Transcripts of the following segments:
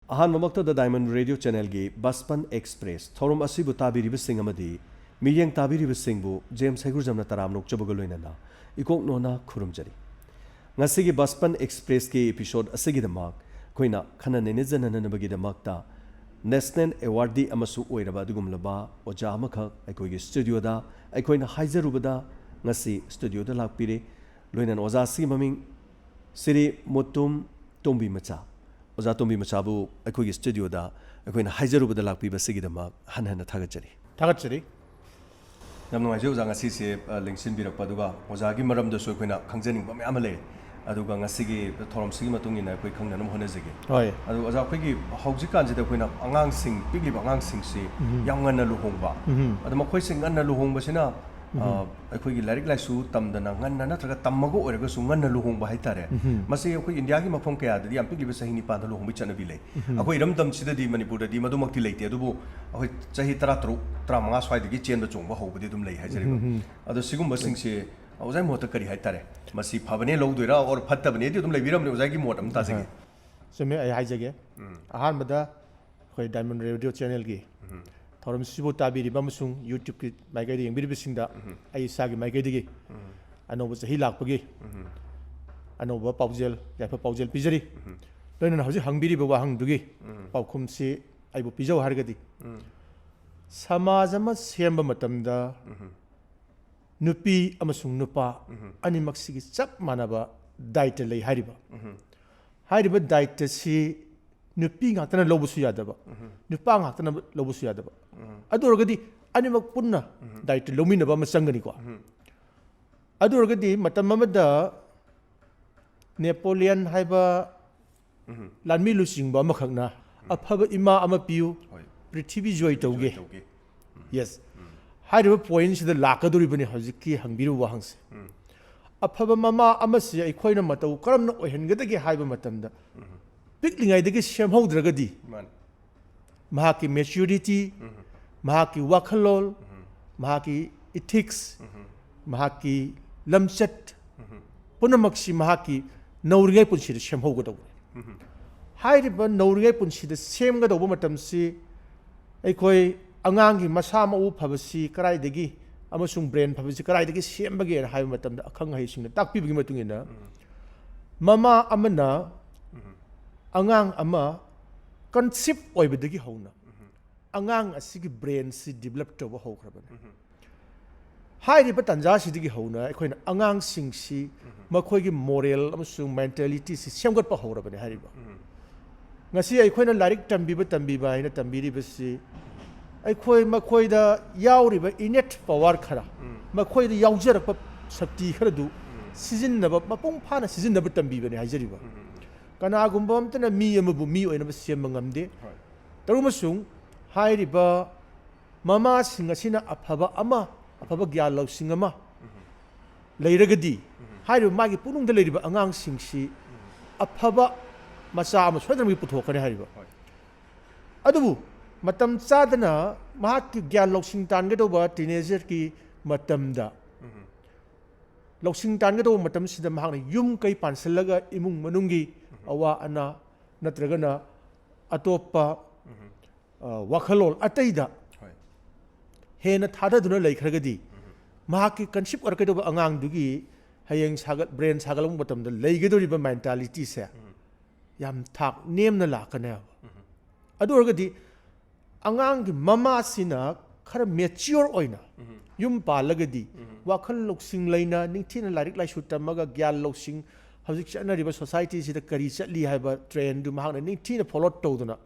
अहानमक्ता the diamond radio channel की बचपन express थौरम असिबु ताबिरिब Singh अमदी मियंग ताबिरिब सिंहबु James हैगुरजमना तराम नोकचबग लोइनना इकोक नोना खुरुमजरी ngasi बचपन एक्सप्रेस की एपिसोड असिगिदमाक खोइना खना नेनेजनननबगिदमाकता नेशनल अवार्डी अमसु ओइरबा दुगुमलबा ओजा अमख अखोइगी स्टूडियोदा अखोइना हाइजरुबदा ngasi स्टूडियोदा लाकपिरे लोइनन ओजासी ममिंग श्री मुतुम तोम्बिमचा ओजा तोम्बिमचाबु अखोइगी स्टूडियोदा अखोइना हाइजरुबदा लाकपिबा सिगिदमाक हनहन थागतजरी यम नुवाइजे ओजा ngasi से लिंक्सिन बिरकपदुगा ओजागी मरमदसु अखोइना खंगजनिंग बमयाम ले अदुगा ngasi थोरमसिगी मतुंगिना अखोइ खंगनम होनजगे होय अदु ओजा अखोइगी हौजिकानजिदा अखोइना अंगांसिंग पिग्लिबा अंगांसिंगसि याम ngana luhongba अदु मखोइसिंग ngana luhongbसिना अखोइगी लाइरिक लाइसु तमदना ngana नत्रगा तमगो ओरगसु ngana luhongba हाइतारे मसे अखोइ इंडिया की मफम कयादि याम पिग्लिबा सही निपान luhongबि चनबि ले अखोइ रमदम सिददि मणिपुरदि मदुमक्ति लेते अदुबु अखोइ चही 13 35 स्वाइदगी चेनबा चोंबा हौबदि दुम लै हाइजरिबो अदु सिगुम्बा सिंगसे ओजाई मोत करी हाइतारे मसी फबने लौदोइरा और फत्तबने दि दुम लैबिरमने ओजाई मोट अम ताजगे समे आई हाइजगे अहानबदा अखोइ डायमंड रेडियो चैनल की थौरम सिबो ताबिरिबा मसुंग यूट्यूब की माइगैदि यंबिरिबसिंगदा आई सागी माइगैदिगी अनोबा सही लाकपगी अनोबा पाउजेल याफा पाउजेल पिजरी लोइनन हौजि हंबिरिबा वाहंगदुगी पाउखुमसि आइबो पिजौ हारगदि समाज अमा सेम्बा मतमदा नुपी अमसुंग नुपा अनिमक्सिगी चप मानबा दायित्व लै हारिबा दायित्व सि नुपी ngakतना लौबसु यादबा नुपा ngakतना लौबसु यादबा अदुरगदि अनिमक पुन्ना दायित्व लौमिनबा अमा चंगनिको अदुरगदि मतम अमदा नेपोलियन हाइबा लानमि लुसिंगबा अमखकना अफबा इमा अमा पियु पृथ्वी जॉय तौगे यस हारिबा पॉइंट सिदा लाकदुरिबनि हजिकी हंबिरु वाहंसे अफबा ममा अमसि अखोइना मतौ करमना ओहनगदगे हाइबा मतमदा पिकलिंगाइदगी सेमहौद्रगदि महाकी मैच्योरिटी महाकी वाखलोल महाकी इथिक्स महाकी लमचट पुनमक्सि महाकी नौरिंगाइ पुनसिद सेमहौगदौ हाइरिबा नौरिंगाइ पुनसिद सेमगदौबा मतमसि अखोइ अंगांगी मसा मऊ फबसि कराइदगी अमसुंग ब्रेन फबसि कराइदगी सेमबगे हाइबा मतमदा अखंग हाइसिंगना ताकपिबगी मतुंगिना ममा अमना अंगांग अमा कंसेप्ट ओइबदगी हौना अंगांग असिगी ब्रेन सि डेवलप तौबा हौख्रबने हाइरिबा तंजा सिदगी हौना अखोइना अंगांग सिंगसि मखोइगी मोरल अमसुंग मेंटालिटी सि सेमगतपा हौरबने हाइरिबा ngasi अखोइना लाइरिक तंबीबा हाइना तंबीरिबसि अखोइ मखोइदा याउरिबा इनेट पावर खरा मखोइदा याउजरप शक्ति खरदु सिजिनबा मपुंग फाना सिजिनबा तंबीबने हाइजरिबा कनागुम्बा अमतना मी अमबु मी ओइनबा सेमबा ngamde तरुमसुंग हाइरिबा ममा सिंग असिना अफबा ग्यान लौसिंग अमा लैरगदि हाइरिबा मागी पुनुंगदा लैरिबा अंगांग सिंगसि अफबा मचा अमा सोदरमि पुथोखने हाइरिबा अदुबु मतम चादना महाकी ग्यान लौसिंग तानगदौबा टीनेजर की मतमदा लौसिंग तानगदौबा मतमसिदा महाने युम कै पानसलगा इमुंग मनुंगी अवा अना नत्रगना अतोप्पा वाखलोल अतैदा हेना थाददुना लैखरगदि महाकी कंसेप्ट अरकदौबा अंगांगदुगी हयेंग सागत ब्रेन सागलम मतमदा लैगदोरिबा मेंटालिटी से याम थाक नेमना लाकने अदुरगदि अंगांगी ममा सिना खरा मैच्योर ओइना युम पालगदि वाखल लौसिंग लैना निंथिना लारिक लाइसु तमगा ग्यान लौसिंग हजिक चनरिबा सोसाइटी सिदा करी चली हाइबा ट्रेंड दु महागना निंथिना फॉलो तौदना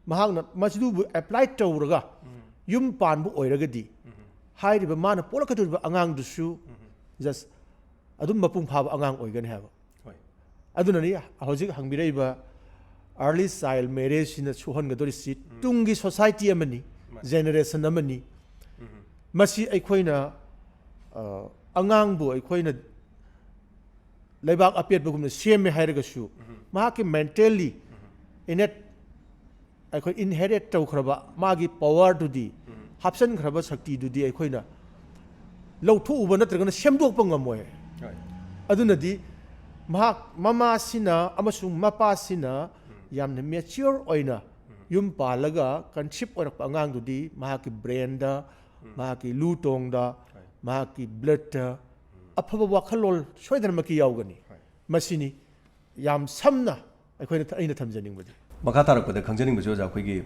महागना मजदुबु अप्लाई तौरगा युम पानबु ओइरगदि हाइरिबा माना पोलकदुबा अंगांग दुसु जस्ट अदुम मपुंग फाबा अंगांग ओइगने हाबा अदुननि हजिक हंबिरैबा अर्ली चाइल्ड मैरिज सिना सुहनगदोरिसि तुंगी सोसाइटी अमनि जेनरेशन अमनि मसी अखोइना अंगांगबु अखोइना लेबाक अपेटबगुमना सेमे हाइरगसु महाकी मेंटली इनेट अखोइ इनहेरिट तौखरबा मागी पावर दुदी हापसन खरबा शक्ति दुदी अखोइना लौथु उबा नत्रगना सेमदोकपा ngамोय अदुनदि महाक ममा सिना अमसुंग मपा सिना ꯌꯥꯝꯅ ꯃꯦꯆ꯭ꯌꯣꯔ ꯑꯣꯏꯅ ꯌꯨꯝ ꯄꯥꯜꯂꯒ ꯀꯟꯁꯤꯞ ꯑꯣꯏꯔꯛꯄ ꯑꯉꯥꯡꯗꯨꯗꯤ ꯃꯍꯥꯛꯀꯤ ꯕ꯭ꯔꯦꯟꯗ ꯃꯍꯥꯛꯀꯤ ꯂꯨ ꯇꯣꯡꯗ ꯃꯍꯥꯛꯀꯤ ꯕ꯭ꯂꯗꯇ ꯑꯐꯕ ꯋꯥꯈꯜꯂꯣꯟ ꯁꯣꯏꯗꯅꯃꯛꯀꯤ ꯌꯥꯎꯒꯅꯤ ꯃꯁꯤꯅꯤ ꯌꯥꯝ ꯁꯝꯅ ꯑꯩꯅ ꯊꯝꯖꯅꯤꯡꯕꯗꯤ ꯃꯈꯥ ꯇꯥꯔꯛꯄꯗ ꯈꯪꯖꯅꯤꯡꯕꯁꯤ ꯑꯣꯖꯥ ꯑꯩꯈꯣꯏꯒꯤ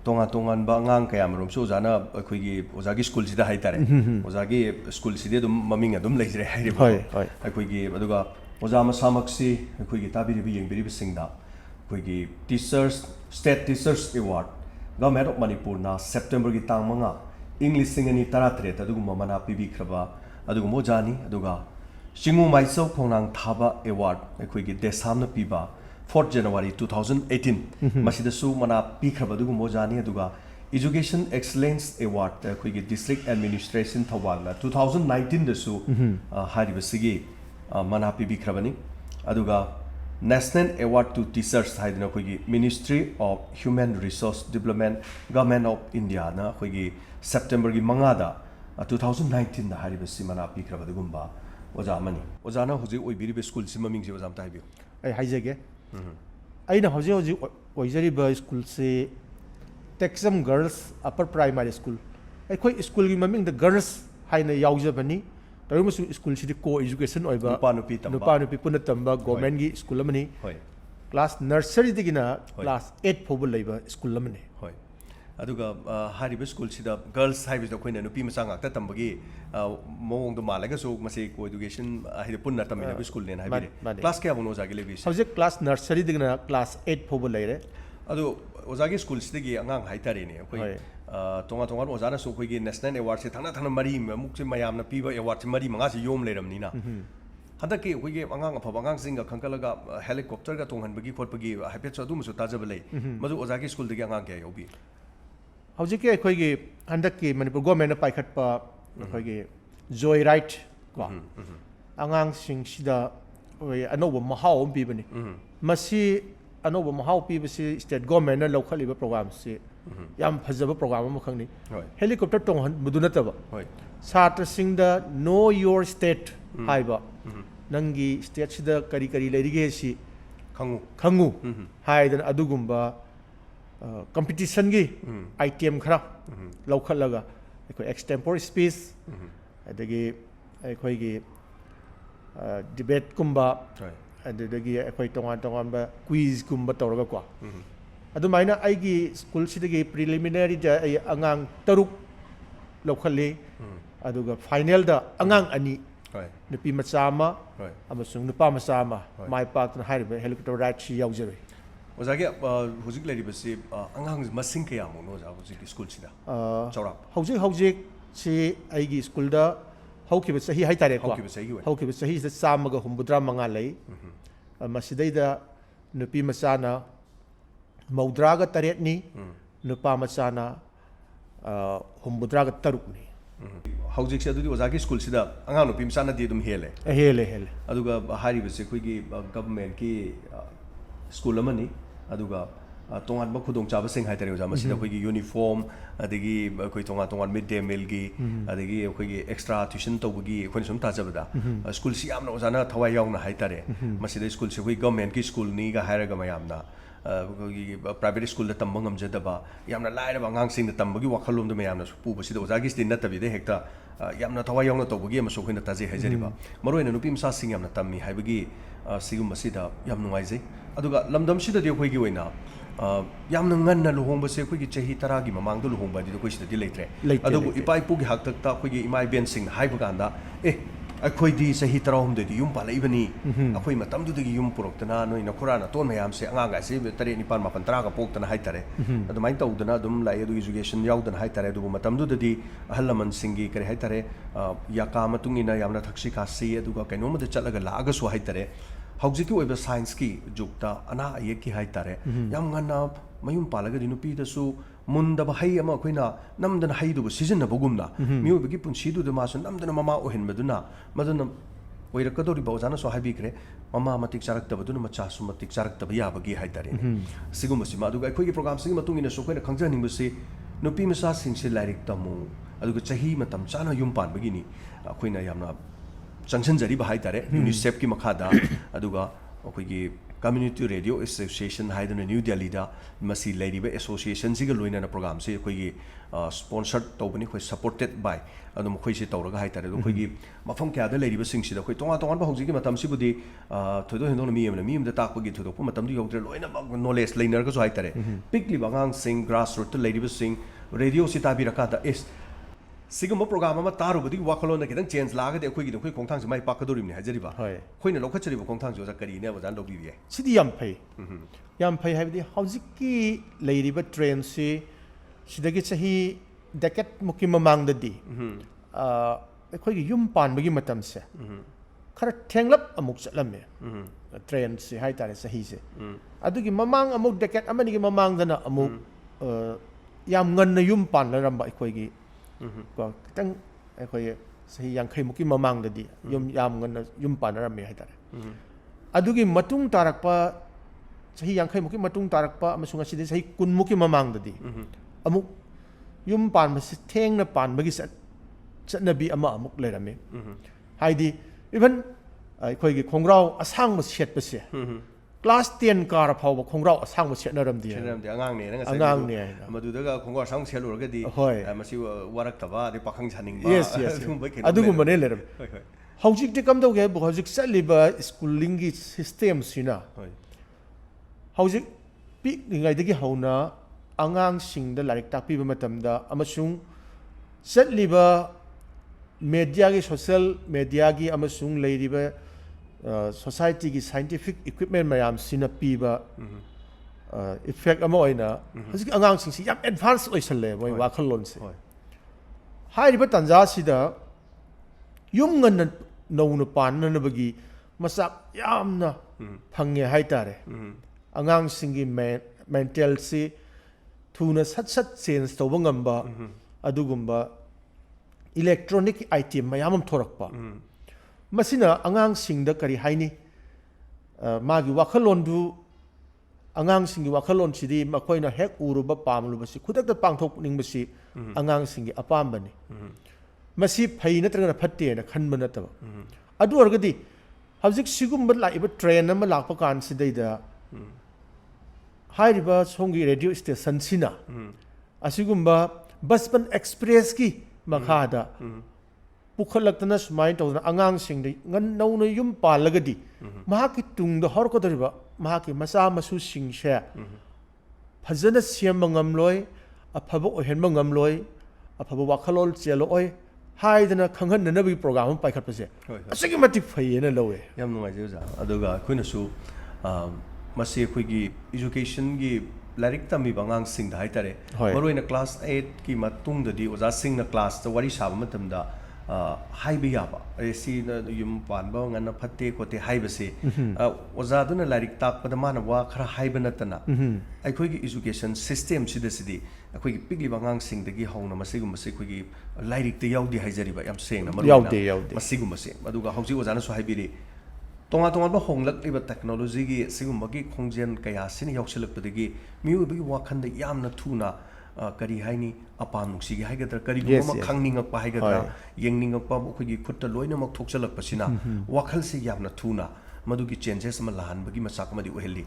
ꯇꯣꯉꯥꯟ ꯇꯣꯉꯥꯟꯕ ꯑꯉꯥꯡ ꯀꯌꯥꯃꯔꯣꯝꯁꯨ ꯑꯣꯖꯥꯅ ꯑꯩꯈꯣꯏꯒꯤ ꯑꯣꯖꯥꯒꯤ ꯁ꯭ꯀꯨꯜꯁꯤꯗ ꯍꯥꯏꯇꯥꯔꯦ ꯑꯣꯖꯥꯒꯤ ꯁ꯭ꯀꯨꯜꯁꯤꯗꯤ ꯑꯗꯨꯝ ꯃꯃꯤꯡ ꯑꯗꯨꯝ ꯂꯩꯖꯔꯦ ꯍꯥꯏꯔꯤꯕ ꯑꯩꯈꯣꯏꯒꯤ ꯑꯗꯨꯒ ꯑꯣꯖꯥ ꯃꯁꯥꯃꯛꯁꯤ ꯑꯩꯈꯣꯏꯒꯤ ꯇꯥꯕꯤꯔꯤꯕ ꯌꯦꯡꯕꯤꯔꯤꯕꯁꯤꯡꯗ ꯑꯩꯈꯣꯏꯒꯤ teachers state teachers award government of ꯃꯅꯤꯄꯨꯔꯅ ꯁꯦꯞꯇꯦꯝꯕꯔꯒꯤ ꯇꯥꯡ 5 ꯏꯪ 2017 ꯑꯗꯨꯒꯨꯝꯕ ꯃꯅꯥ ꯄꯤꯕꯤꯈ꯭ꯔꯕ ꯑꯗꯨꯒꯨꯝꯕ ꯑꯣꯖꯥꯅꯤ ꯑꯗꯨꯒ ꯆꯤꯡꯉꯨ ꯃꯥꯏꯆꯧ ꯈꯣꯡꯅꯥꯡ ꯊꯥꯕ ꯑꯦꯋꯥꯔꯗ ꯑꯩꯈꯣꯏꯒꯤ ꯗꯦꯁꯥꯝꯅ ꯄꯤꯕ 4 January 2018 ꯃꯁꯤꯗꯁꯨ ꯃꯅꯥ ꯄꯤꯈ꯭ꯔꯕ ꯑꯗꯨꯒꯨꯝꯕ ꯑꯣꯖꯥꯅꯤ ꯑꯗꯨꯒ ꯏꯖꯨꯀꯦꯁꯟ ꯑꯦꯛꯁꯂꯦꯟꯁ ꯑꯦꯋꯥꯔꯗ ꯑꯩꯈꯣꯏꯒꯤ ꯗꯤꯁꯇ꯭ꯔꯤꯛ ꯑꯦꯗꯃꯤꯅꯤꯁꯇ꯭ꯔꯦꯁꯟ ꯊꯧꯕꯥꯜꯅ 2019 ꯍꯥꯏꯔꯤꯕꯁꯤꯒꯤ ꯃꯅꯥ ꯄꯤꯕꯤꯈ꯭ꯔꯕꯅꯤ ꯑꯗꯨꯒ ꯅꯦꯁꯅꯦꯜ ꯑꯦꯋꯥꯔꯗ ꯇꯨ ꯇꯤꯆꯔꯁ ꯍꯥꯏꯗꯅ ꯑꯩꯈꯣꯏꯒꯤ ministry of human resources development government of ꯏꯟꯗꯤꯌꯥꯅ ꯑꯩꯈꯣꯏꯒꯤ ꯁꯦꯞꯇꯦꯝꯕꯔꯒꯤ 5 2019 ꯍꯥꯏꯔꯤꯕꯁꯤ ꯃꯅꯥ ꯄꯤꯈ꯭ꯔꯕ ꯑꯗꯨꯒꯨꯝꯕ ꯑꯣꯖꯥ ꯑꯃꯅꯤ ꯑꯣꯖꯥꯅ ꯍꯧꯖꯤꯛ ꯑꯣꯏꯕꯤꯔꯤꯕ ꯁ꯭ꯀꯨꯜꯁꯤ ꯃꯃꯤꯡꯁꯤ ꯑꯣꯖꯥ ꯑꯝꯇ ꯍꯥꯏꯕꯤꯌꯨ ꯑꯩ ꯍꯥꯏꯖꯒꯦ ꯑꯩꯅ ꯍꯧꯖꯤꯛ ꯑꯣꯏꯖꯔꯤꯕ ꯁ꯭ꯀꯨꯜꯁꯤ ꯇꯦꯛꯆꯝ ꯒꯔꯜꯁ ꯑꯞꯄꯔ ꯄ꯭ꯔꯥꯏꯃꯥꯔꯤ ꯁ꯭ꯀꯨꯜ ꯑꯩꯈꯣꯏ ꯁ꯭ꯀꯨꯜꯒꯤ ꯃꯃꯤꯡꯗ ꯒꯔꯜꯁ ꯍꯥꯏꯅ ꯌꯥꯎꯖꯕꯅꯤ ꯇꯧꯔꯤꯕꯁꯨ ꯁ꯭ꯀꯨꯜꯁꯤꯗꯤ ꯀꯣ ꯏꯖꯨꯀꯦꯁꯟ ꯑꯣꯏꯕ ꯅꯨꯄꯥ ꯅꯨꯄꯤ ꯄꯨꯟꯅ ꯇꯝꯕ ꯒꯣꯔꯃꯦꯟꯠꯒꯤ ꯁ꯭ꯀꯨꯜ ꯑꯃꯅꯤ ꯀ꯭ꯂꯥꯁ ꯅꯔꯁꯔꯤꯗꯒꯤꯅ ꯀ꯭ꯂꯥꯁ 8 ꯐꯥꯎꯕ ꯂꯩꯕ ꯁ꯭ꯀꯨꯜ ꯑꯃꯅꯤ ꯑꯗꯨꯒ ꯍꯥꯏꯔꯤꯕ ꯁ꯭ꯀꯨꯜꯁꯤꯗ ꯒꯔꯜꯁ ꯍꯥꯏꯕꯁꯤꯗ ꯑꯩꯈꯣꯏꯅ ꯅꯨꯄꯤ ꯃꯆꯥ ꯉꯥꯛꯇ ꯇꯝꯕꯒꯤ ꯃꯑꯣꯡꯗꯣ ꯃꯥꯜꯂꯒꯁꯨ ꯃꯁꯤ ꯀꯣ ꯏꯗꯨꯀꯦꯁꯟ ꯍꯥꯏꯗꯤ ꯄꯨꯟꯅ ꯇꯝꯃꯤꯟꯅꯕ ꯁ꯭ꯀꯨꯜꯅꯦꯅ ꯍꯥꯏꯕꯤꯔꯦ ꯀ꯭ꯂꯥꯁ ꯀꯌꯥꯐꯥꯎꯅꯣ ꯑꯣꯖꯥꯒꯤ ꯂꯩꯕꯤꯁꯤ ꯍꯧꯖꯤꯛ ꯀ꯭ꯂꯥꯁ ꯅꯔꯁꯔꯤꯗꯒꯤꯅ ꯀ꯭ꯂꯥꯁ 8 ꯐꯥꯎꯕ ꯂꯩꯔꯦ ꯑꯗꯣ ꯑꯣꯖꯥꯒꯤ ꯁ꯭ꯀꯨꯜꯁꯤꯗꯒꯤ ꯑꯉꯥꯡ ꯍꯥꯏꯇꯥꯔꯦꯅꯦ ꯑꯩꯈꯣꯏ ꯇꯣꯉꯥꯟ ꯇꯣꯉꯥꯟꯕ ꯑꯣꯖꯥꯅꯁꯨ ꯑꯩꯈꯣꯏꯒꯤ ꯅꯦꯁꯅꯦꯜ ꯑꯦꯋꯥꯔꯗꯁꯦ ꯊꯪꯅ ꯃꯔꯤ ꯑꯃꯨꯛꯁꯦ ꯃꯌꯥꯝꯅ ꯄꯤꯕ ꯑꯦꯋꯥꯔꯗꯁꯦ 4-5ꯁꯦ ꯌꯣꯝ ꯂꯩꯔꯝꯅꯤꯅ ꯍꯟꯗꯛꯀꯤ ꯑꯩꯈꯣꯏꯒꯤ ꯑꯉꯥꯡ ꯑꯐꯕ ꯑꯉꯥꯡꯁꯤꯡꯒ ꯈꯟꯒꯠꯂꯒ ꯍꯦꯂꯤꯀꯣꯞꯇꯔꯒ ꯇꯣꯡꯍꯟꯕꯒꯤ ꯈꯣꯠꯄꯒꯤ ꯍꯥꯏꯐꯦꯠꯁꯨ ꯑꯗꯨꯝꯕꯁꯨ ꯇꯥꯖꯕ ꯂꯩ ꯃꯗꯨ ꯑꯣꯖꯥꯒꯤ ꯁ꯭ꯀꯨꯜꯗꯒꯤ ꯑꯉꯥꯡ ꯀꯌꯥ ꯌꯥꯎꯕꯤ ꯍꯧꯖꯤꯛꯀꯤ ꯑꯩꯈꯣꯏꯒꯤ ꯍꯟꯗꯛꯀꯤ ꯃꯅꯤꯄꯨꯔ ꯒꯣꯔꯃꯦꯟꯠꯅ ꯄꯥꯏꯈꯠꯄ ꯑꯩꯈꯣꯏꯒꯤ ꯖꯣꯏ ꯔꯥꯏꯠ ꯀꯣ ꯑꯉꯥꯡꯁꯤꯡꯁꯤꯗ ꯑꯩꯈꯣꯏ ꯑꯅꯧꯕ ꯃꯍꯥꯎ ꯑꯃ ꯄꯤꯕꯅꯤ ꯃꯁꯤ ꯑꯅꯧꯕ ꯃꯍꯥꯎ ꯄꯤꯕꯁꯤ ꯁ꯭ꯇꯦꯠ ꯒꯣꯔꯃꯦꯟꯠꯅ ꯂꯧꯈꯠꯂꯤꯕ ꯄ꯭ꯔꯣꯒ꯭ꯔꯥꯝꯁꯤ ꯌꯥꯝ ꯐꯖꯕ ꯄ꯭ꯔꯣꯒ꯭ꯔꯥꯝ ꯑꯃꯈꯛꯅꯤ ꯍꯦꯂꯤꯀꯣꯞꯇꯔ ꯇꯣꯡꯍꯟꯕꯗꯨ ꯅꯠꯇꯕ ꯁꯥꯇ꯭ꯔꯁꯤꯡꯗ ꯅꯣ ꯌꯣꯔ ꯁ꯭ꯇꯦꯠ ꯍꯥꯏꯕ ꯅꯪꯒꯤ ꯁ꯭ꯇꯦꯠꯁꯤꯗ ꯀꯔꯤ ꯀꯔꯤ ꯂꯩꯔꯤꯒꯦ ꯁꯤ ꯈꯪꯉꯨ ꯍꯥꯏꯗꯅ ꯑꯗꯨꯒꯨꯝꯕ ꯀꯝꯄꯤꯇꯤꯁꯟꯒꯤ ꯑꯥꯏꯇꯦꯝ ꯈꯔ ꯂꯧꯈꯠꯂꯒ ꯑꯩꯈꯣꯏ ꯑꯦꯛꯁꯇꯦꯝꯄꯣꯔ ꯁ꯭ꯄꯤꯆ ꯑꯗꯒꯤ ꯑꯩꯈꯣꯏꯒꯤ ꯗꯤꯕꯦꯠꯀꯨꯝꯕ ꯑꯗꯨꯗꯒꯤ ꯑꯩꯈꯣꯏ ꯇꯣꯉꯥꯟ ꯇꯣꯉꯥꯟꯕ ꯀ꯭ꯋꯤꯖꯀꯨꯝꯕ ꯇꯧꯔꯒꯀꯣ ꯑꯗꯨꯃꯥꯏꯅ ꯑꯩꯒꯤ ꯁ꯭ꯀꯨꯜꯁꯤꯗꯒꯤ ꯄ꯭ꯔꯤꯂꯤꯃꯤꯅꯔꯤꯗ ꯑꯩ ꯑꯉꯥꯡ 6 ꯂꯧꯈꯠꯂꯤ ꯑꯗꯨꯒ ꯐꯥꯏꯅꯦꯜꯗ ꯑꯉꯥꯡ 2 ꯅꯨꯄꯤ ꯃꯆꯥ ꯑꯃ ꯑꯃꯁꯨꯡ ꯅꯨꯄꯥ ꯃꯆꯥ ꯑꯃ ꯃꯥꯏ ꯄꯥꯛꯇꯨꯅ ꯍꯥꯏꯔꯤꯕ ꯍꯦꯂꯤꯀꯣꯞꯇꯔ ꯔꯥꯏꯠꯁꯤ ꯌꯥꯎꯖꯔꯤ ꯑꯣꯖꯥꯒꯤ ꯍꯧꯖꯤꯛ ꯂꯩꯔꯤꯕꯁꯤ ꯑꯉꯥꯡ ꯃꯁꯤꯡ ꯀꯌꯥꯃꯨꯛꯅꯣ ꯑꯣꯖꯥ ꯍꯧꯖꯤꯛꯀꯤ ꯁ꯭ꯀꯨꯜꯁꯤꯗ ꯆꯥꯎꯔꯥꯛꯄ ꯍꯧꯖꯤꯛꯁꯤ ꯑꯩꯒꯤ ꯁ꯭ꯀꯨꯜꯗ ꯍꯧꯈꯤꯕ ꯆꯍꯤ ꯍꯥꯏꯇꯥꯔꯦꯀꯣ ꯍꯧꯈꯤꯕ ꯆꯍꯤꯁꯤꯗ 185 ꯂꯩ ꯃꯁꯤꯗꯩꯗ ꯅꯨꯄꯤ ꯃꯆꯥꯅ 38ꯅꯤ ꯅꯨꯄा मचाना 63नी हौजिक अदुदी ओजागी स्कूल सिदा अंगांग नुपी मचाना दी दुम हेले अदुगा हारिबसे खुगी गवर्नमेंट की स्कूल अमनी अदुगा तोंगान खुदोंग चाबसिंग हाइतरे ओजा मसिदा खुगी यूनिफॉर्म अदगी खुई तोंगान मिड डे मील गी अदगी खुगी एक्स्ट्रा ट्यूशन तौबगी खुन सुम ताजबदा स्कूल सि यामना ओजाना थवाय यावना हाइतरे मसिदा स्कूल से खुई गवर्नमेंट की स्कूल नी गा हायरगा मयामना प्राइवेट स्कूल तंब गमजदब यामना लाइरब आंगांगसिंग तंबगी वखलोम द मयामना पुबसिदा ओजागी स्टिन नतबिदे हेक्ता यामना थवाय यावना तौबगी अमसो खुइन ताजे हाइजरिबा मरोइना नुपी मसासिंग यामना तम्मी हाइबगी सिगुमसिदा याम नुवाइजे अदुगा लमदमसिदा दे खुइगी ओइना यामना ngannna luhongbase खुइगी चही 10 gi mamangdo luhongba di खुइसिदा लेत्रे अदुगु इपा इपुगी हाक्तक्ता खुइगी इमाइ बेनसिंग हाइबा गांदा अखोइदी चही 10 दि युम पालैबनी अखोइ मतमदुदगी युम पुरक्तना नोइ नखुराना तोन मयामसे अंगांगा से 3 9 9 10 ga पोक्तना हाइतरे अदुमाइन तौदना अदुम लाई अदु एजुकेशन याउदना हाइतरे अदुगु मतमदुददी अहलमन सिंगी करे हाइतरे याका मतुंगिना यामना थक्सी खासी अदुगा कैनोमदे चलगा लागसु हाइतरे हौजिकी ओइबा साइंस की जुगता अना अयेकी हाइतरे याम ngana mayum palagadi nupidasु mundaba hai ama khoina namdana haidu sizinabugumna miobigi punsidu de masu namdana mama ohenbaduna maduna oirakadori bawjana so habikre mama matik charaktabaduna macha su matik charaktabi yabagi haitare sigumasi maduga khoigi program sigi matungina so khoina khangjaningbusi nupi masa singsi lairik tamu aduga chahi matam chana yum panbagini khoina yamna changsanjari ba haitare unicef ki makhada aduga khoigi Community Radio Association haidana New Delhi da masi leiriba association siga loina program se khoi sponsored tawbani khoi supported by adum khoi se tawraga haitare do khoi mafam kya da leiriba sing sida khoi tonga tonga ba hauji ki matam sibudi thodo hendo mi am da tak pagi thodo pu matam du yogdre loina knowledge leiner ka so haitare pikli bangang sing grassroots leiriba sing radio si tabi rakata is sigum program ama tarubadi wakalo na kidang change laga de khoi gi khoi khongthang se mai pakadori ni hajari ba khoi na lokhachari ba khongthang jo zakari ne ba jan lobi bi sidi yam phai haibdi hauji ki leiriba train se sidagi chahi decade muki mamang da di khoi gi yum pan bagi matam se khara thenglap amuk chatlamme train se hai tare sahi se adugi mamang amuk decade amani gi mamang dana amuk yam ngan na yum pan la ramba khoi gi ko tang khoi sahi yang khai muki mamang da di yum yam ngan yum pan ra me hai tare adugi matung tarakpa sahi yang khai muki matung tarakpa amasung asidi sahi kun muki mamang da di amuk yum pan ma theng na pan bagi chatnabi ama amuk lerame haidi even khoi gi khongrau asang ma set pa se class 10 kar phau ba khongrau asang ma set na ram di angang ne nga angang ne madu daga khongrau sang set lur ga di masi warak taba de pakhang chaning ba yes adu ma ne leram hojik de kam do ge hojik saliba schooling gi system sina hojik pi ngai de gi hauna angang sing da larik takpi ba matam da amasung setliba media gi social media gi amasung leiriba society gi scientific equipment mayam sina piba effect ama oina hasi angang sing si yam advance oisan le moi wa khalon se hai riba tanja sida yum ngan no no pan na bagi masak yamna phangye hai tare angang sing gi mental si thuna sat change to bangamba adugumba electronic item mayam thorakpa masina angang singda kari haini magi wakhalon du angang singi wakhalon chidi makoina hek uruba pamlu basi khudak da pangthok ning basi angang singi apam bani masi phai na trana phatte na khanba na taba adu orgadi hawjik sigumba laiba train ama lakpa kan sidai da hairiba songi radio station sina asigumba Bachpan Express ki makhada pukhalatna sumai to angang sing de ngan no no yum palagadi mahaki tung da hor ko dariba mahaki masa masu sing sha phajana siam mangam loi aphaba ohen mangam loi aphaba wakhalol chelo oi haidana khanghan na bi program pai khat pase asigi mati phai na lowe yam nungai je ja aduga khoina su masi khoi gi education gi larik tami bangang sing da haitare maroina class 8 ki matung da di oja sing na class ta wari sab matam da haiba yaba si na yum pan ba ngana phatte kote haiba se oja duna larik tak pada mana wa khara haiba natana ai khoi gi education system sida sidi akhoi gi pigli bangang sing da gi hauna masi gum masi khoi gi larik te yaudi haijari ba yam seng na maroina masi gum masi aduga hauji oja na so haibiri tonga tonga ba honglak liba technology gi sigum gi khongjen kaya sin yokselak padagi miu bi wakhan da yamna thuna kari haini apam nuksi gi haigadra kari guma khangning pa haigadra yengning pa khoi gi khutta loina mak thokchalak pasina wakhal se yamna thuna madu gi changes ma lahan bagi masak ma di oheli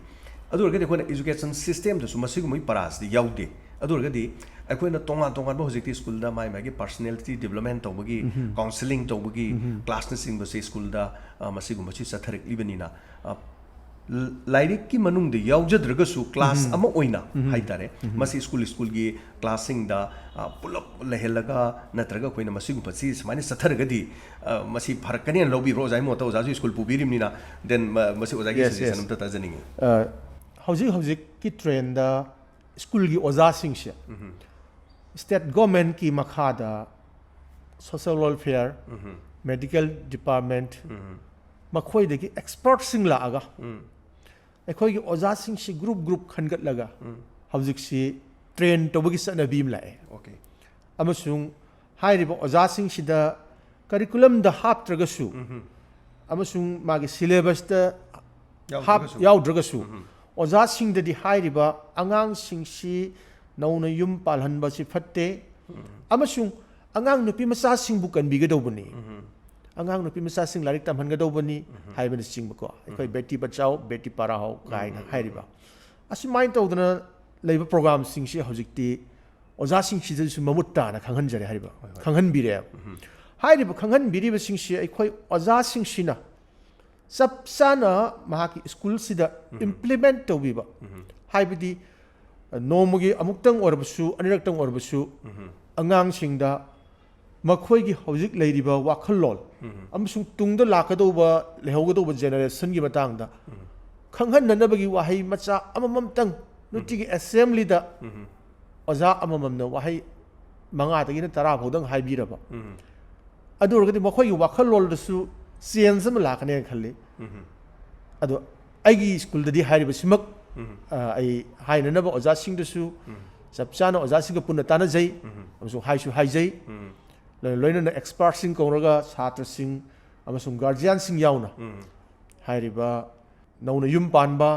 adur ga de khona education system da suma sigum paras di yaude adur ga di akoina tonga tonga ba hojik school da mai magi personality development to bagi counseling to bagi class na sing ba se school da masigum chi satharik libanina lairik ki manung de yaujadra su class ama oina haitare masi school gi classing da pulap lehelaga natraga koina masigum pachi smani satharga di masi pharakani lobi ro jai mo to ja school pubirim nina then masi ojagi suggestion ta tajaningi hojik ki trend da school gi oja sing she state government ki makhada social welfare medical department makhoi de ki expert sing la aga akhoi gi oja sing si group khangat laga hojik si train to bagi sana bim la okay amasung hairiba oja sing sida curriculum da hap traga su amasung magi syllabus da hap yaw draga su oja sing da di hairiba angang sing si nauna yum palhan ba si phatte amasung angang nupi masa sing bu kan biga do bani angang nupi machasing larik tamhangadobani haibani chingba ko ekhoi beti bachao beti parahao kaina hairiba asimain tawdana leiba program singsi hojikti oja singsi su mamutta na khanghanjare hariba khanghanbire hairiba khanghanbiriba singsi ekhoi oja singsina sapsana mahaki school sida implement tawbiba haibidi nomugi amuktang orbasu aniraktang orbasu angang singda makhoi gi hojik leiriba wakhalol amasung tungda lakadoba lehogadoba generation gi matangda khanghan nanabagi wahai macha amamamtang nutigi assembly da oza amamamna wahai manga tagi na tara phodang haibiraba adurgadi makhoi gi wakhalol dasu change ma lakane khalle ado aigi school dadi hairiba simak ai hainanaba oza sing dasu sapchana oza sing punna tana jai amasung haisu haijai loina expert sing kongraga chhatra sing amasung guardian sing yauna hairiba nauna yum panba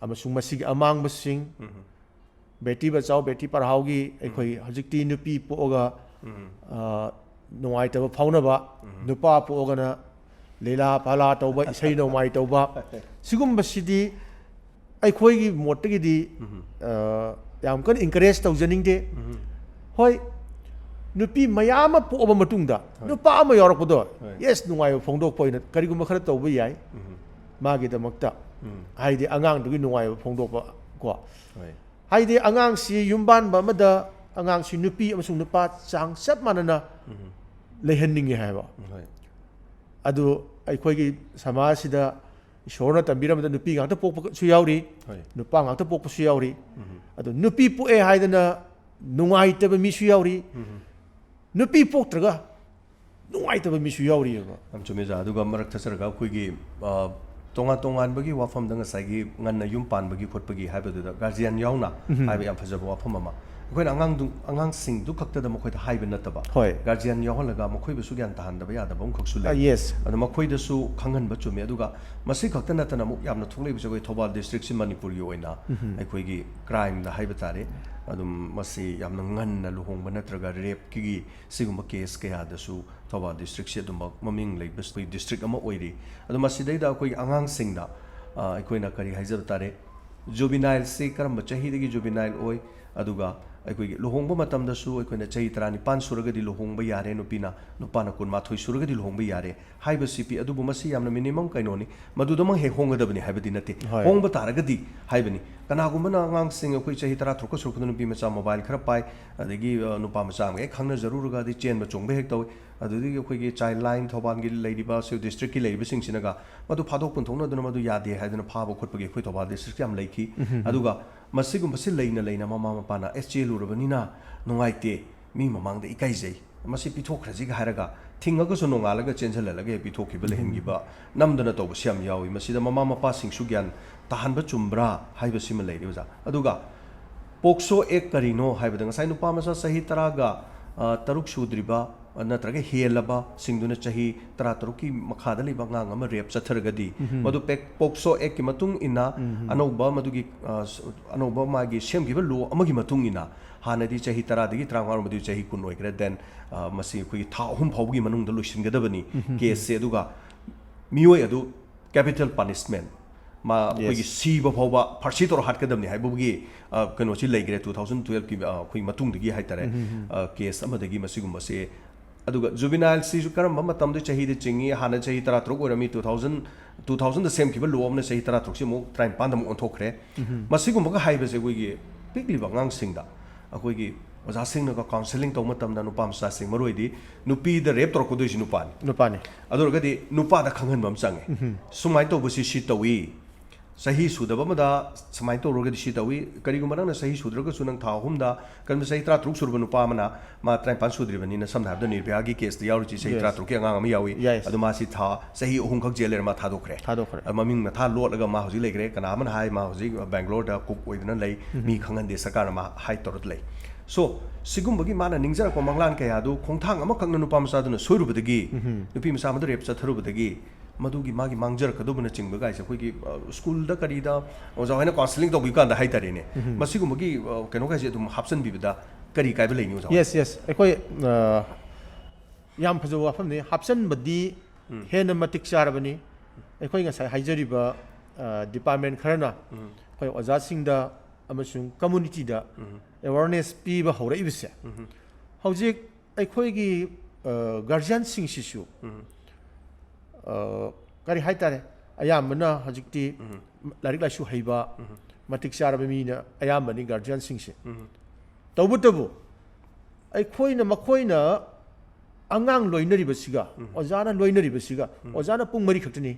amasung masig amang basing beti bachao beti parhao gi ekhoi hojikti nupi poga nungai taba fauna ba nupa poga na leila pala tauba isai no mai tauba sigum basidi ekhoi gi mottagi di yam kan encourage taujaning de hoi nupi mayama poba matungda nupa ama yorakpodo yes nungai phongdok poina kariguma khara tauba yai magi damakta haidi angang dugi nungai phongdok ko haidi angang si yumban ba mada angang si nupi amasung nupa chang sap manana lehenningi haiba adu aikhoi gi samasida ishorna tambiramda nupi ngata pokpa su yauri nupa ngata pokpa su yauri adu nupi poe haidana nungai taba mi su yauri nupi poktraga nungai taba mi su yauri ba am chumeza aduga marak thasarga khoigi tonga tongan bagi wafam danga sagi nganna yum pan bagi khotpagi haibadu da guardian yauna haiba yam phajaba wafam ama akhoi angang sing du khakta da mokhoi da haiba nataba guardian yaholaga mokhoi bu sugyan tahan da ya da bam khaksu le yes adu mokhoi da su khangan ba chume aduga masi khakta natana muk yamna thunglei bu jagoi Thobal district si Manipur gi oina akhoi gi crime da haiba tare adum masi yamna nganna luhongba natraga rape ki siguma case kaya da su Thobal district si adum maming leibas district ama oiri adu masi dai da akhoi angang sing da akhoi na kari haijab tare juvenile si karam chahi dagi juvenile oi aduga akhoi luhongba matam da su akhoi na chahi 35 suragadi luhongba yare nupina nupana kun mathoi suragadi luhongba yare haiba cp adubu masi yamna minimum kainoni madudama he hongadabni haibadi nate hongba taragadi haibani kanagumba na angang sing akhoi chahi 30 throka surukuna nupi macha mobile khara pai adagi nupa macha ngai khangna jaruruga di chen ba chongba hek tawi adudi akhoi gi child line Thobal gi leidiba su district ki leiba sing sinaga madu phadok punthongna duna madu yade haidana phaba khotpagi akhoi Thobal district yam leiki aduga masigum basi leina mama mapana SJ lurabani na nungaite mi mamangda ikaijai masi pithokraji ga haraga thingaga so nongalaga chenjhalalaga pithokiba lehengiba namdana tawba siam yawi masida mama mapa singsu gyan tahanba chumbra haiba sima leiriuja aduga pokso ek karino haibada ngasai nupa masa sahi taraga taruk sudriba natraga helaba singduna chahi 13 ki makhada liba ngang ama rep chathargadi madu pokso ek ki matung ina anoba madugi anoba magi semgiba lo amagi matung ina hanadi chahi 10 dagi 35 madu chahi kun oigre then masi khoi tha hum phawgi manung da loishingadabani case se aduga mioi adu capital punishment ma khoi siba phawba farsi tor hatkadamni haibugi kano chi leigre 2012 ki khoi matung dagi haitare case amadagi masigum se aduga juvenile si ju karam matam de chahi de chingi hana chahi 13 orami 2000 da sem kiba lom na chahi 13 si mo 35 da mo onthokre masigum ga haibe se goigi pikli bangang singda akoi gi oja sing na counseling to matam da nupam sa sing maroi nupi da rape tor ko do ji nupani adurga di nupa da khangan bam change sumai to busi si tawi sahi sudaba mada samai to roga di si tawi kari gumana na sahi sudraga sunang tha hum da kan sahi 13 surba nupa mana ma 35 sudri bani na samna da nirbya gi case da yauri chi sahi 13 ki anga ma yawi adu ma si tha sahi ohum khak jeler ma tha dokre maming na tha lot laga ma hoji legre kana man hai ma hoji Bangalore da cook oidna lei mi khangan de sakar ma hai torot lei so sigum bagi mana ningjar ko manglan kaya du khongthang ama khakna nupa masa du na soirubadagi nupi masa ma rep chatharubadagi madugi magi mangjar kadubna chingba gaisa khoi school da kari da oja haina counseling to bikan da haitare ne masigum bagi keno gaise dum hapsan bibida kari kai ba leini oja yes akhoi ꯌꯥꯝ ꯐꯖꯕ ꯋꯥꯐꯝꯅꯤ ꯍꯥꯞꯆꯟꯕꯗꯤ ꯍꯦꯟꯅ ꯃꯇꯤꯛ ꯆꯥꯔꯕꯅꯤ ꯑꯩꯈꯣꯏ ꯉꯁꯥꯏ ꯍꯥꯏꯖꯔꯤꯕ department ꯈꯔꯅ ꯑꯩꯈꯣꯏ ꯑꯣꯖꯥꯁꯤꯡꯗ ꯑꯃꯁꯨꯡ ꯀꯝꯃꯨꯅꯤꯇꯤꯗ ꯑꯦꯋꯥꯔꯅꯦꯁ ꯄꯤꯕ ꯍꯧꯔꯛꯏꯕꯁꯦ ꯍꯧꯖꯤꯛ ꯑꯩꯈꯣꯏꯒꯤ ꯒꯥꯔꯖꯤꯌꯥꯟꯁꯤꯡꯁꯤꯁꯨ ꯀꯔꯤ ꯍꯥꯏꯇꯥꯔꯦ ꯑꯌꯥꯝꯕꯅ ꯍꯧꯖꯤꯛꯇꯤ ꯂꯥꯏꯔꯤꯛ ꯂꯥꯏꯁꯨ ꯍꯩꯕ ꯃꯇꯤꯛ ꯆꯥꯔꯕ ꯃꯤꯅ ꯑꯌꯥꯝꯕꯅꯤ ꯒꯥꯔꯖꯤꯌꯥꯟꯁꯤꯡꯁꯦ ꯇꯧꯕꯇꯕꯨ ꯑꯩꯈꯣꯏꯅ ꯃꯈꯣꯏꯅ ꯑꯉꯥꯡ ꯂꯣꯏꯅꯔꯤꯕꯁꯤꯒ ꯑꯣꯖꯥꯅ ꯂꯣꯏꯅꯔꯤꯕꯁꯤꯒ ꯑꯣꯖꯥꯅ ꯄꯨꯡ 4 ꯈꯛꯇꯅꯤ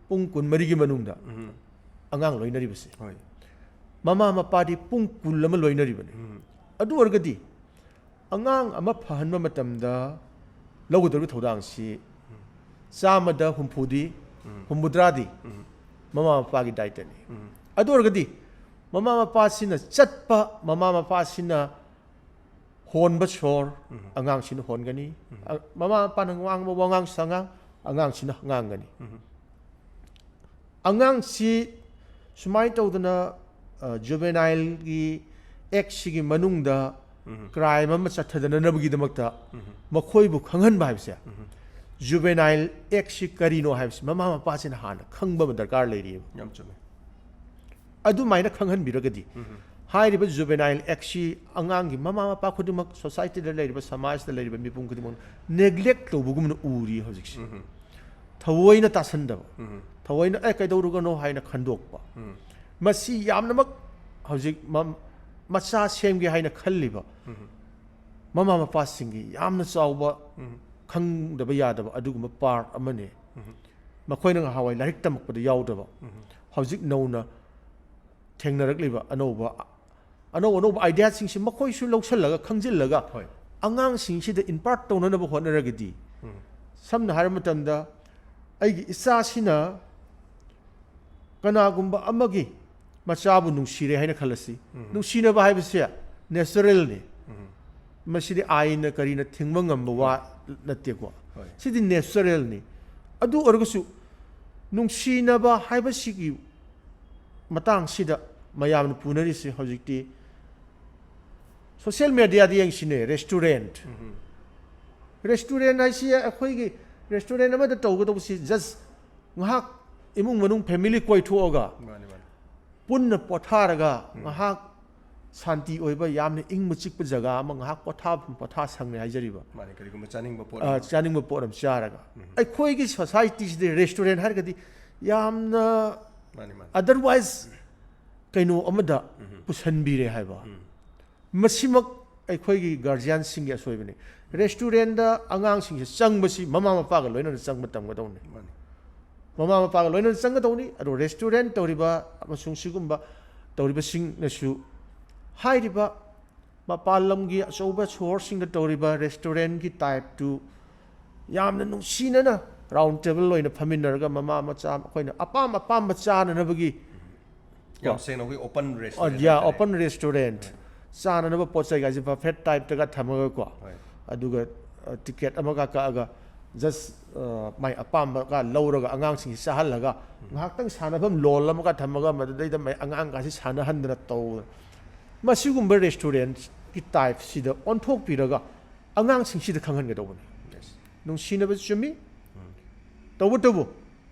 ꯄꯨꯡ 24ꯒꯤ ꯃꯅꯨꯡꯗ ꯑꯉꯥꯡ ꯂꯣꯏꯅꯔꯤꯕꯁꯤ ꯃꯃꯥ ꯃꯄꯥꯗꯤ ꯄꯨꯡ 10 ꯑꯃ ꯂꯣꯏꯅꯔꯤꯕꯅꯤ ꯑꯗꯨ ꯑꯣꯏꯔꯒꯗꯤ ꯑꯉꯥꯡ ꯑꯃ ꯐꯍꯟꯕ ꯃꯇꯝꯗ ꯂꯧꯒꯗꯧꯔꯤꯕ ꯊꯧꯗꯥꯡꯁꯤ 100ꯗꯤ 50ꯗꯤ ꯃꯃꯥ ꯃꯄꯥꯒꯤ ꯗꯥꯏꯇꯅꯤ ꯑꯗꯨ ꯑꯣꯏꯔꯒꯗꯤ ꯃꯃꯥ ꯃꯄꯥꯁꯤꯅ ꯆꯠꯄ ꯃꯃꯥ ꯃꯄꯥꯁꯤꯅ ꯍꯣꯟꯕ ꯁꯣꯔ ꯑꯉꯥꯡꯁꯤꯅ ꯍꯣꯟꯒꯅꯤ ꯃꯃꯥ ꯃꯄꯥꯅ ꯉꯥꯡꯕ ꯋꯥꯉꯥꯡ ꯁꯉꯥꯡ ꯑꯉꯥꯡꯁꯤꯅ ꯉꯥꯡꯒꯅꯤ ꯑꯉꯥꯡꯁꯤ ꯁꯨꯃꯥꯏꯅ ꯇꯧꯗꯅ ꯖꯨꯚꯦꯅꯥꯏꯜꯒꯤ ꯑꯦꯛꯁꯤꯒꯤ ꯃꯅꯨꯡꯗ ꯀ꯭ꯔꯥꯏꯝ ꯑꯃ ꯆꯠꯊꯗꯅꯕꯒꯤꯗꯃꯛꯇ ꯃꯈꯣꯏꯕꯨ ꯈꯪꯍꯟꯕ ꯍꯥꯏꯕꯁꯦ ꯖꯨꯚꯦꯅꯥꯏꯜ ꯑꯦꯛꯁꯤ ꯀꯔꯤꯅꯣ ꯍꯥꯏꯕꯁꯤ ꯃꯃꯥ ꯃꯄꯥꯁꯤꯅ ꯍꯥꯟꯅ ꯈꯪꯕ ꯑꯃ ꯗꯔꯀꯥꯔ ꯂꯩꯔꯤꯑꯕ ꯌꯥꯝ ꯆꯨꯝꯃꯦ ꯑꯗꯨꯃꯥꯏꯅ ꯈꯪꯍꯟꯕꯤꯔꯒꯗꯤ ꯍꯥꯏꯔꯤꯕ ꯖꯨꯚꯦꯅꯥꯏꯜ ꯑꯦꯛꯁꯤ ꯑꯉꯥꯡꯒꯤ ꯃꯃꯥ ꯃꯄꯥ ꯈꯨꯗꯤꯡꯃꯛ ꯁꯣꯁꯥꯏꯇꯤꯗ ꯂꯩꯔꯤꯕ ꯁꯃꯥꯖꯗ ꯂꯩꯔꯤꯕ ꯃꯤꯄꯨꯝ ꯈꯨꯗꯤꯡꯃꯛ ꯅꯦꯒ꯭ꯂꯦꯛ ꯇꯧꯕꯒꯨꯝꯅ ꯎꯔꯤ ꯍꯧꯖꯤꯛꯁꯦ ꯊꯑꯣꯏꯅ ꯇꯥꯁꯟꯗꯕ ꯊꯑꯣꯏꯅ ꯀꯩꯗꯧꯔꯨꯒꯅꯣ ꯍꯥꯏꯅ ꯈꯟꯗꯣꯛꯄ ꯃꯁꯤ ꯌꯥꯝꯅꯃꯛ ꯍꯧꯖꯤꯛ ꯃꯆꯥ ꯁꯦꯝꯒꯦ ꯍꯥꯏꯅ ꯈꯜꯂꯤꯕ ꯃꯃꯥ ꯃꯄꯥꯁꯤꯡꯒꯤ ꯌꯥꯝꯅ ꯆꯥꯎꯕ ꯈꯪꯗꯕ ꯌꯥꯗꯕ ꯑꯗꯨꯒꯨꯝꯕ ꯄꯥꯔꯠ ꯑꯃꯅꯤ ꯃꯈꯣꯏꯅ ꯉꯍꯥꯟꯋꯥꯏ ꯂꯥꯏꯔꯤꯛ ꯇꯝꯃꯛꯄꯗ ꯌꯥꯎꯗꯕ ꯍꯧꯖꯤꯛ ꯅꯧꯅ ꯊꯦꯡꯅꯔꯛꯂꯤꯕ ꯑꯅꯧꯕ ꯑꯥꯏꯗꯤꯌꯥꯁꯤꯡꯁꯤ ꯃꯈꯣꯏꯁꯨ ꯂꯧꯁꯤꯜꯂꯒ ꯈꯪꯖꯤꯜꯂꯒ ꯑꯉꯥꯡꯁꯤꯡꯁꯤꯗ ꯏꯝꯄꯥꯔꯠ ꯇꯧꯅꯅꯕ ꯍꯣꯠꯅꯔꯒꯗꯤ ꯁꯝꯅ ꯍꯥꯏꯔꯕ ꯃꯇꯝꯗ ꯑꯩꯒꯤ ꯏꯆꯥꯁꯤꯅ ꯀꯅꯥꯒꯨꯝꯕ ꯑꯃꯒꯤ ꯃꯆꯥꯕꯨ ꯅꯨꯡꯁꯤꯔꯦ ꯍꯥꯏꯅ ꯈꯜꯂꯁꯤ ꯅꯨꯡꯁꯤꯅꯕ ꯍꯥꯏꯕꯁꯦ ꯅꯦꯆꯔꯦꯜꯅꯤ ꯃꯁꯤꯗꯤ ꯑꯥꯏꯟꯅ ꯀꯔꯤꯅ ꯊꯤꯡꯕ ꯉꯝꯕ ꯋꯥ ꯅꯠꯇꯦꯀꯣ ꯁꯤꯗꯤ ꯅꯦꯆꯔꯦꯜꯅꯤ ꯑꯗꯨ ꯑꯣꯏꯔꯒꯁꯨ ꯅꯨꯡꯁꯤꯅꯕ ꯍꯥꯏꯕꯁꯤꯒꯤ ꯃꯇꯥꯡꯁꯤꯗ ꯃꯌꯥꯝꯅ ꯄꯨꯅꯔꯤꯁꯤ ꯍꯧꯖꯤꯛꯇꯤ ꯁꯣꯁꯤꯌꯦꯜ ꯃꯦꯗꯤꯌꯥꯗ ꯌꯦꯡꯁꯤꯅꯦ ꯔꯦꯁꯇꯨꯔꯦꯟꯠ ꯍꯥꯏꯁꯤ ꯑꯩꯈꯣꯏꯒꯤ ꯔꯦꯁꯇꯨꯔꯦꯟꯠ ꯑꯃꯗ ꯇꯧꯒꯗꯧꯕꯁꯤ ꯖꯁ ꯉꯥꯏꯍꯥꯛ ꯏꯃꯨꯡ ꯃꯅꯨꯡ ꯐꯦꯃꯤꯂꯤ ꯀꯣꯏꯊꯣꯛꯑꯒ ꯄꯨꯟꯅ ꯄꯣꯊꯥꯔꯒ ꯉꯥꯏꯍꯥꯛ ꯁꯥꯟꯇꯤ ꯑꯣꯏꯕ ꯌꯥꯝꯅ ꯏꯪꯕ ꯆꯤꯛꯄ ꯖꯒꯥ ꯑꯃ ꯉꯥꯏꯍꯥꯛ ꯄꯣꯊꯥ ꯁꯪꯅꯦ ꯍꯥꯏꯖꯔꯤꯕ ꯀꯔꯤꯒꯨꯝꯕ ꯆꯥꯅꯤꯡꯕ ꯄꯣꯠ ꯑꯃ ꯆꯥꯔꯒ ꯑꯩꯈꯣꯏꯒꯤ ꯁꯣꯁꯥꯏꯇꯤꯁꯤꯗ ꯔꯦꯁꯇꯨꯔꯦꯟꯠ ꯍꯥꯏꯔꯒꯗꯤ ꯌꯥꯝꯅ ꯑꯗꯔꯋꯥꯏꯖ ꯀꯩꯅꯣ ꯑꯃꯗ ꯄꯨꯁꯟꯕꯤꯔꯦ ꯍꯥꯏꯕ ꯃꯁꯤꯃꯛ ꯑꯩꯈꯣꯏꯒꯤ ꯒꯥꯔꯖꯤꯌꯥꯟꯁꯤꯡꯒꯤ ꯑꯁꯣꯏꯕꯅꯤ ꯔꯦꯁꯇꯨꯔꯦꯟꯠꯗ ꯑꯉꯥꯡꯁꯤꯡꯁꯦ ꯆꯪꯕꯁꯤ ꯃꯃꯥ ꯃꯄꯥꯒ ꯂꯣꯏꯅꯅ ꯆꯪꯕ ꯇꯝꯒꯗꯧꯅꯤ ꯃꯃꯥ ꯃꯄꯥꯒ ꯂꯣꯏꯅꯅ ꯆꯪꯒꯗꯧꯅꯤ ꯑꯗꯣ ꯔꯦꯁꯇꯨꯔꯦꯟꯠ ꯇꯧꯔꯤꯕ ꯑꯃꯁꯨꯡ ꯁꯤꯒꯨꯝꯕ ꯇꯧꯔꯤꯕꯁꯤꯡꯅꯁꯨ ꯍꯥꯏꯔꯤꯕ ꯃꯄꯥꯟ ꯂꯝꯒꯤ ꯑꯆꯧꯕ ꯁꯣꯍꯣꯔꯁꯤꯡꯗ ꯇꯧꯔꯤꯕ ꯔꯦꯁꯇꯨꯔꯦꯟꯠꯒꯤ ꯇꯥꯏꯞꯇꯨ ꯌꯥꯝꯅ ꯅꯨꯡꯁꯤꯅꯅ ꯔꯥꯎꯟ ꯇꯦꯕꯜ ꯑꯣꯏꯅ ꯐꯝꯃꯤꯟꯅꯔꯒ ꯃꯃꯥ ꯃꯆꯥ ꯑꯩꯈꯣꯏꯅ ꯑꯄꯥꯝꯕ ꯆꯥꯅꯅꯕꯒꯤ ꯌꯥꯝ ꯁꯦꯡꯅ ꯑꯩꯈꯣꯏ ꯑꯣꯄꯟ ꯔꯦꯁꯇꯨꯔꯦꯟꯠ ꯆꯥꯅꯅꯕ ꯄꯣꯠ ꯆꯩꯒꯥꯏꯁꯦ ꯕꯐꯦꯠ ꯇꯥꯏꯞꯇꯒ ꯊꯝꯃꯒꯀꯣ ꯑꯗꯨꯒ ꯇꯤꯀꯦꯠ ꯑꯃꯒ ꯀꯛꯑꯒ ꯖꯁ ꯃꯥꯏ ꯑꯄꯥꯝꯕꯒ ꯂꯧꯔꯒ ꯑꯉꯥꯡꯁꯤꯡꯁꯤ ꯆꯥꯍꯜꯂꯒ ꯉꯥꯏꯍꯥꯛꯇꯪ ꯁꯥꯟꯅꯐꯝ ꯂꯣꯜ ꯑꯃꯒ ꯊꯝꯃꯒ ꯃꯗꯨꯗꯩꯗ ꯑꯉꯥꯡꯒꯥꯁꯤ ꯁꯥꯟꯅꯍꯟꯗꯅ ꯇꯧꯗꯅ ꯃꯁꯤꯒꯨꯝꯕ ꯔꯦꯁꯇꯨꯔꯦꯟꯠꯀꯤ ꯇꯥꯏꯞꯁꯤꯗ ꯑꯣꯟꯊꯣꯛꯄꯤꯔꯒ ꯑꯉꯥꯡꯁꯤꯡꯁꯤꯗ ꯈꯪꯍꯟꯒꯗꯧꯕꯅꯤ ꯅꯨꯡꯁꯤꯅꯕ ꯆꯨꯝꯃꯤ ꯇꯧꯕꯇꯕꯨ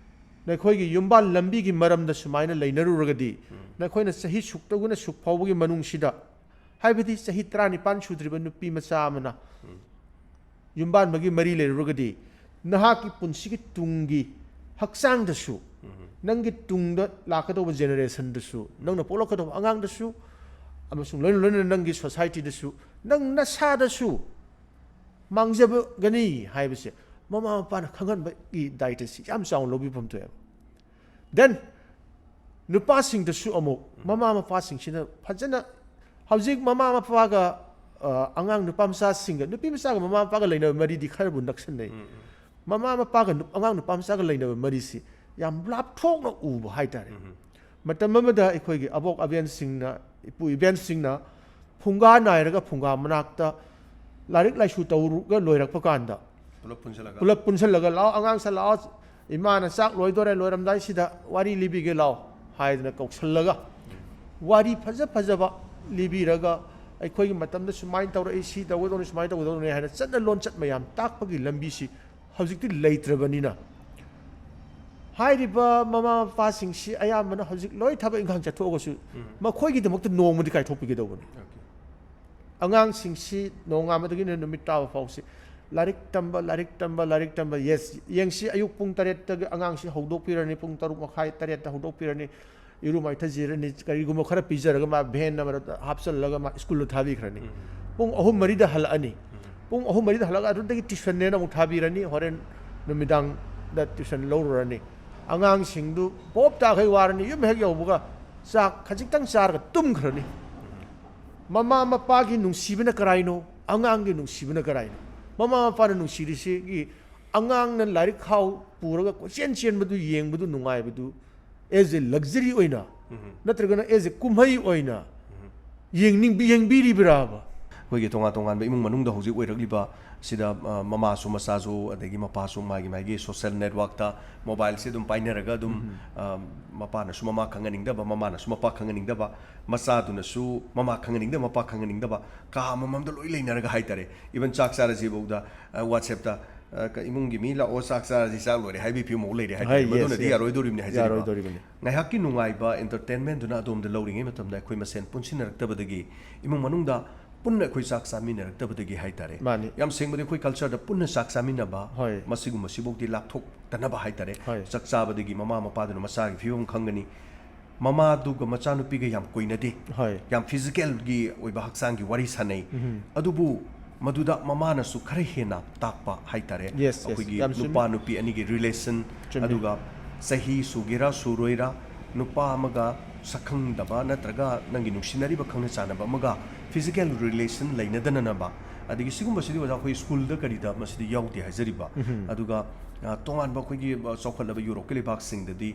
ꯅꯈꯣꯏꯒꯤ ꯌꯨꯝꯕꯥꯜ ꯂꯝꯕꯤꯒꯤ ꯃꯔꯝꯗ ꯁꯨꯃꯥꯏꯅ ꯂꯩꯅꯔꯨꯔꯒꯗꯤ ꯅꯈꯣꯏꯅ ꯆꯍꯤ ꯁꯨꯛꯇꯒꯨꯅ ꯁꯨꯛ ꯐꯥꯎꯕꯒꯤ ꯃꯅꯨꯡꯁꯤꯗ ꯍꯥꯏꯕꯗꯤ ꯆꯍꯤ 19 ꯁꯨꯗ꯭ꯔꯤꯕ ꯅꯨꯄꯤ ꯃꯆꯥ ꯑꯃꯅ ꯌꯨꯝꯕꯥꯟꯕꯒꯤ ꯃꯔꯤ ꯂꯩꯔꯨꯔꯒꯗꯤ ꯅꯍꯥꯛꯀꯤ ꯄꯨꯟꯁꯤꯒꯤ ꯇꯨꯡꯒꯤ ꯍꯛꯆꯥꯡꯗꯁꯨ ꯅꯪꯒꯤ ꯇꯨꯡꯗ ꯂꯥꯛꯀꯗꯧꯕ ꯖꯦꯅꯦꯔꯦꯁꯟꯗꯁꯨ ꯅꯪꯅ ꯄꯣꯛꯂꯛꯀꯗꯧꯕ ꯑꯉꯥꯡꯗꯁꯨ ꯑꯃꯁꯨꯡ ꯂꯣꯏꯅꯅ ꯅꯪꯒꯤ ꯁꯣꯁꯥꯏꯇꯤꯗꯁꯨ ꯅꯪ ꯅꯁꯥꯗꯁꯨ ꯃꯥꯡꯖꯕꯒꯅꯤ ꯍꯥꯏꯕꯁꯦ ꯃꯃꯥ ꯃꯄꯥꯅ ꯈꯪꯍꯟꯕꯒꯤ ꯗꯥꯏꯇꯁꯤ ꯌꯥꯝ ꯆꯥꯎꯅ ꯂꯧꯕꯤꯐꯝ ꯊꯣꯛꯑꯦꯕ ꯗꯦꯟ ꯅꯨꯄꯥꯁꯤꯡꯗꯁꯨ ꯑꯃꯨꯛ ꯃꯃꯥ ꯃꯄꯥꯁꯤꯡꯁꯤꯅ ꯐꯖꯅ ꯍꯧꯖꯤꯛ ꯃꯃꯥ ꯃꯄꯥꯒ ꯑꯉꯥꯡ ꯅꯨꯄꯥ ꯃꯆꯥꯁꯤꯡꯒ ꯅꯨꯄꯤ ꯃꯆꯥꯒ ꯃꯃꯥ ꯃꯄꯥꯒ ꯂꯩꯅꯕ ꯃꯔꯤꯗꯤ ꯈꯔꯕꯨ ꯅꯛꯁꯟꯅꯩ ꯃꯃꯥ ꯃꯄꯥꯒ ꯑꯉꯥꯡ ꯅꯨꯄꯥ ꯃꯆꯥꯒ ꯂꯩꯅꯕ ꯃꯔꯤꯁꯤ ꯌꯥꯝ ꯂꯥꯞꯊꯣꯛꯅ ꯎꯕ ꯍꯥꯏꯇꯥꯔꯦ ꯃꯇꯝ ꯑꯃꯗ ꯑꯩꯈꯣꯏꯒꯤ ꯑꯕꯣꯛ ꯑꯕꯦꯟꯁꯤꯡꯅ ꯏꯄꯨ ꯏꯕꯦꯟꯁꯤꯡꯅ ꯐꯨꯡꯒꯥ ꯅꯥꯏꯔꯒ ꯐꯨꯡꯒꯥ ꯃꯅꯥꯛꯇ ꯂꯥꯏꯔꯤꯛ ꯂꯥꯏꯁꯨ ꯇꯧꯔꯒ ꯂꯣꯏꯔꯛꯄ ꯀꯥꯟꯗ ꯄꯨꯂꯞ ꯄꯨꯟꯁꯤꯜꯂꯒ ꯂꯥꯛꯑꯣ ꯑꯉꯥꯡꯁ ꯂꯥꯛꯑꯣ ꯏꯃꯥꯅ ꯆꯥꯛ ꯂꯣꯏꯗꯣꯔꯦ ꯂꯣꯏꯔꯝꯗꯥꯏꯁꯤꯗ ꯋꯥꯔꯤ ꯂꯤꯕꯤꯒꯦ ꯂꯥꯛꯑꯣ ꯍꯥꯏꯗꯅ ꯀꯧꯁꯜꯂꯒ ꯋꯥꯔꯤ ꯐꯖꯕ ꯂꯤꯕꯤꯔꯒ ꯑꯩꯈꯣꯏꯒꯤ ꯃꯇꯝꯗ ꯁꯨꯃꯥꯏꯅ ꯇꯧꯔꯛꯏ ꯁꯤ ꯇꯧꯒꯗꯧꯅꯤ ꯁꯨꯃꯥꯏꯅ ꯇꯧꯒꯗꯧꯅꯤ ꯍꯥꯏꯅ ꯆꯠꯅ ꯂꯣꯟꯆꯠ ꯃꯌꯥꯝ ꯇꯥꯛꯄꯒꯤ ꯂꯝꯕꯤꯁꯤ ꯍꯧꯖꯤꯛꯇꯤ ꯂꯩꯇ꯭ꯔꯕꯅꯤꯅ ꯍꯥꯏꯔꯤꯕ ꯃꯃꯥ ꯃꯄꯥꯁꯤꯡꯁꯤ ꯑꯌꯥꯝꯕꯅ ꯍꯧꯖꯤꯛ ꯂꯣꯏ ꯊꯕꯛ ꯏꯪꯈꯥꯡ ꯆꯠꯊꯣꯛꯑꯒꯁꯨ ꯃꯈꯣꯏꯒꯤꯗꯃꯛꯇ ꯅꯣꯡꯃꯗꯤ ꯀꯥꯏꯊꯣꯛꯄꯤꯒꯗꯧꯕꯅꯤ ꯑꯉꯥꯡꯁꯤꯡꯁꯤ ꯅꯣꯡꯉꯥꯟꯕꯗꯒꯤꯅ ꯅꯨꯃꯤꯠ ꯇꯥꯕ ꯐꯥꯎꯁꯤ ꯂꯥꯏꯔꯤꯛ ꯇꯝꯕ ꯂꯥꯏꯔꯤꯛ ꯇꯝꯕ ꯂꯥꯏꯔꯤꯛ ꯇꯝꯕ ꯌꯦꯁ ꯌꯦꯡꯁꯤ ꯑꯌꯨꯛ ꯄꯨꯡ 7ꯇꯒꯤ ꯑꯉꯥꯡꯁꯤ ꯍꯧꯗꯣꯛꯄꯤꯔꯅꯤ ꯄꯨꯡ 6:30 7ꯇ ꯍꯧꯗꯣꯛꯄꯤꯔꯅꯤ ꯏꯔꯨ ꯃꯥꯏꯊꯖꯔꯅꯤ ꯀꯔꯤꯒꯨꯝꯕ ꯈꯔ ꯄꯤꯖꯔꯒ ꯃꯥ ꯚꯦꯟ ꯑꯃꯗ ꯍꯥꯞꯆꯜꯂꯒ ꯃꯥ ꯁ꯭ꯀꯨꯜꯗ ꯊꯥꯕꯤꯈ꯭ꯔꯅꯤ ꯄꯨꯡ 3-4ꯗ ꯍꯜꯂꯛꯑꯅꯤ ꯄꯨꯡ 3-4ꯗ ꯍꯜꯂꯛꯑꯒ ꯑꯗꯨꯗꯒꯤ ꯇ꯭ꯌꯨꯁꯟꯅꯦꯅ ꯑꯃꯨꯛ ꯊꯥꯕꯤꯔꯅꯤ ꯍꯣꯔꯦꯟ ꯅꯨꯃꯤꯗꯥꯡꯗ ꯇ꯭ꯌꯨꯁꯟ ꯂꯧꯔꯨꯔꯅꯤ ꯑꯉꯥꯡꯁꯤꯡꯗꯨ ꯄꯣꯞ ꯇꯥꯈꯩ ꯋꯥꯔꯅꯤ ꯌꯨꯝ ꯍꯦꯛ ꯌꯧꯕꯒ ꯆꯥꯛ ꯈꯖꯤꯛꯇꯪ ꯆꯥꯔꯒ ꯇꯨꯝꯈ꯭ꯔꯅꯤ ꯃꯃꯥ ꯃꯄꯥꯒꯤ ꯅꯨꯡꯁꯤꯕꯅ ꯀꯔꯥꯏꯅꯣ ꯑꯉꯥꯡꯒꯤ ꯅꯨꯡꯁꯤꯕꯅ ꯀꯔꯥꯏꯅꯣ ꯃꯃꯥ ꯃꯄꯥꯅ ꯅꯨꯡꯁꯤꯔꯤꯁꯤꯒꯤ ꯑꯉꯥꯡꯅ ꯂꯥꯏꯔꯤꯛ ꯈꯥꯎ ꯄꯨꯔꯒ ꯀꯣꯏꯆꯦꯟ ꯆꯦꯟꯕꯗꯨ ꯌꯦꯡꯕꯗꯨ ꯅꯨꯡꯉꯥꯏꯕꯗꯨ ꯑꯦꯖ ꯑꯦ ꯂꯛꯖꯔꯤ ꯑꯣꯏꯅ ꯅꯠꯇ꯭ꯔꯒꯅ ꯑꯦꯖ ꯑꯦ ꯀꯨꯝꯍꯩ ꯑꯣꯏꯅ ꯌꯦꯡꯕꯤꯔꯤꯕ꯭ꯔꯥꯕ ꯑꯩꯈꯣꯏꯒꯤ ꯇꯣꯉꯥꯟ ꯇꯣꯉꯥꯟꯕ ꯏꯃꯨꯡ ꯃꯅꯨꯡꯗ ꯍꯧꯖꯤꯛ ꯑꯣꯏꯔꯛꯂꯤꯕ ꯁꯤꯗ ꯃꯃꯥꯁꯨ ꯃꯆꯥꯁꯨ ꯑꯗꯒꯤ ꯃꯄꯥꯁꯨ ꯃꯥꯒꯤ ꯁꯣꯁꯤꯌꯦꯜ ꯅꯦꯠꯋꯥꯛꯇ ꯃꯣꯕꯥꯏꯜꯁꯦ ꯑꯗꯨꯝ ꯄꯥꯏꯅꯔꯒ ꯑꯗꯨꯝ ꯃꯄꯥꯅꯁꯨ ꯃꯃꯥ ꯈꯪꯍꯟꯅꯤꯡꯗꯕ ꯃꯃꯥꯅꯁꯨ ꯃꯄꯥ ꯈꯪꯍꯟꯅꯤꯡꯗꯕ ꯃꯆꯥꯗꯨꯅꯁꯨ ꯃꯃꯥ ꯈꯪꯍꯟꯅꯤꯡꯗꯕ ꯃꯄꯥ ꯈꯪꯍꯟꯅꯤꯡꯗꯕ ꯀꯥ ꯑꯃꯃꯝꯗ ꯂꯣꯏ ꯂꯩꯅꯔꯒ ꯍꯥꯏꯇꯥꯔꯦ ꯏꯚꯟ ꯆꯥꯛ ꯆꯥꯔꯁꯤꯐꯧꯗ ꯋꯥꯠꯁꯑꯦꯞꯇ ꯏꯃꯨꯡꯒꯤ ꯃꯤ ꯂꯥꯛꯑꯣ ꯆꯥꯛ ꯆꯥꯔꯁꯤ ꯆꯥꯛ ꯂꯣꯏꯔꯦ ꯍꯥꯏꯕꯒꯤ ꯐꯤꯕꯝ ꯂꯩꯔꯦ ꯍꯥꯏꯇꯥꯔꯦ ꯃꯗꯨꯅꯗꯤ ꯌꯥꯔꯣꯏꯗꯣꯔꯤꯕꯅꯤ ꯍꯥꯏꯖꯔꯤꯕ ꯉꯥꯏꯍꯥꯛꯀꯤ ꯅꯨꯡꯉꯥꯏꯕ ꯑꯦꯟꯇꯔꯇꯦꯟꯃꯦꯟꯗꯨꯅ ꯑꯗꯣꯝꯗ ꯂꯧꯔꯤꯉꯩ ꯃꯇꯝꯗ ꯑꯩꯈꯣꯏ ꯃꯁꯦꯟ ꯄꯨꯟꯁꯤꯟꯅꯔꯛꯇꯕꯗꯒꯤ ꯏꯃꯨꯡ ꯃꯅꯨꯡꯗ ꯄꯨꯟꯅ ꯑꯩꯈꯣꯏ ꯆꯥꯛ ꯆꯥꯃꯤꯟꯅꯔꯛꯇꯕꯗꯒꯤ ꯍꯥꯏꯇꯥꯔꯦ ꯌꯥꯝ ꯁꯦꯡꯕꯗꯤ ꯑꯩꯈꯣꯏ ꯀꯜꯆꯔꯗ ꯄꯨꯟꯅ ꯆꯥꯛ ꯆꯥꯃꯤꯟꯅꯕ ꯃꯁꯤꯒꯨꯝꯕꯁꯤꯐꯥꯎꯗꯤ ꯂꯥꯞꯊꯣꯛꯇꯅꯕ ꯍꯥꯏꯇꯥꯔꯦ ꯆꯥꯛ ꯆꯥꯕꯗꯒꯤ ꯃꯃꯥ ꯃꯄꯥꯗꯨꯅ ꯃꯆꯥꯒꯤ ꯐꯤꯕꯝ ꯈꯪꯒꯅꯤ ꯃꯃꯥꯗꯨꯒ ꯃꯆꯥꯅꯨꯄꯤꯒ ꯌꯥꯝ ꯀꯣꯏꯅꯗꯦ ꯌꯥꯝ ꯐꯤꯖꯤꯀꯦꯜꯒꯤ ꯑꯣꯏꯕ ꯍꯛꯆꯥꯡꯒꯤ ꯋꯥꯔꯤ ꯁꯥꯟꯅꯩ ꯑꯗꯨꯕꯨ ꯃꯗꯨꯗ ꯃꯃꯥꯅꯁꯨ ꯈꯔ ꯍꯦꯟꯅ ꯇꯥꯛꯄ ꯍꯥꯏꯇꯥꯔꯦ ꯑꯩꯈꯣꯏꯒꯤ ꯅꯨꯄꯥ ꯅꯨꯄꯤ ꯑꯅꯤꯒꯤ ꯔꯤꯂꯦꯁꯟ ꯑꯗꯨꯒ ꯆꯍꯤ ꯁꯨꯒꯦꯔꯥ ꯁꯨꯔꯣꯏꯔꯥ ꯅꯨꯄꯥ ꯑꯃꯒ ꯁꯛꯈꯪꯗꯕ ꯅꯠꯇ꯭ꯔꯒ ꯅꯪꯒꯤ ꯅꯨꯡꯁꯤꯅꯔꯤꯕ ꯈꯪꯅ ꯆꯥꯟꯅꯕ ꯑꯃꯒ ꯐꯤꯖꯤꯀꯦꯜ ꯔꯤꯂꯦꯁꯟ ꯂꯩꯅꯗꯅꯅꯕ ꯑꯗꯒꯤ ꯁꯤꯒꯨꯝꯕꯁꯤꯗꯤ ꯑꯣꯖꯥ ꯑꯩꯈꯣꯏ ꯁ꯭ꯀꯨꯜꯗ ꯀꯔꯤꯗ ꯃꯁꯤꯗꯤ ꯌꯥꯎꯗꯦ ꯍꯥꯏꯖꯔꯤꯕ ꯑꯗꯨꯒ ꯇꯣꯉꯥꯟꯕ ꯑꯩꯈꯣꯏꯒꯤ ꯆꯥꯎꯈꯠꯂꯕ ꯌꯨꯔꯣꯞꯀꯤ ꯂꯩꯕꯥꯛꯁꯤꯡꯗꯗꯤ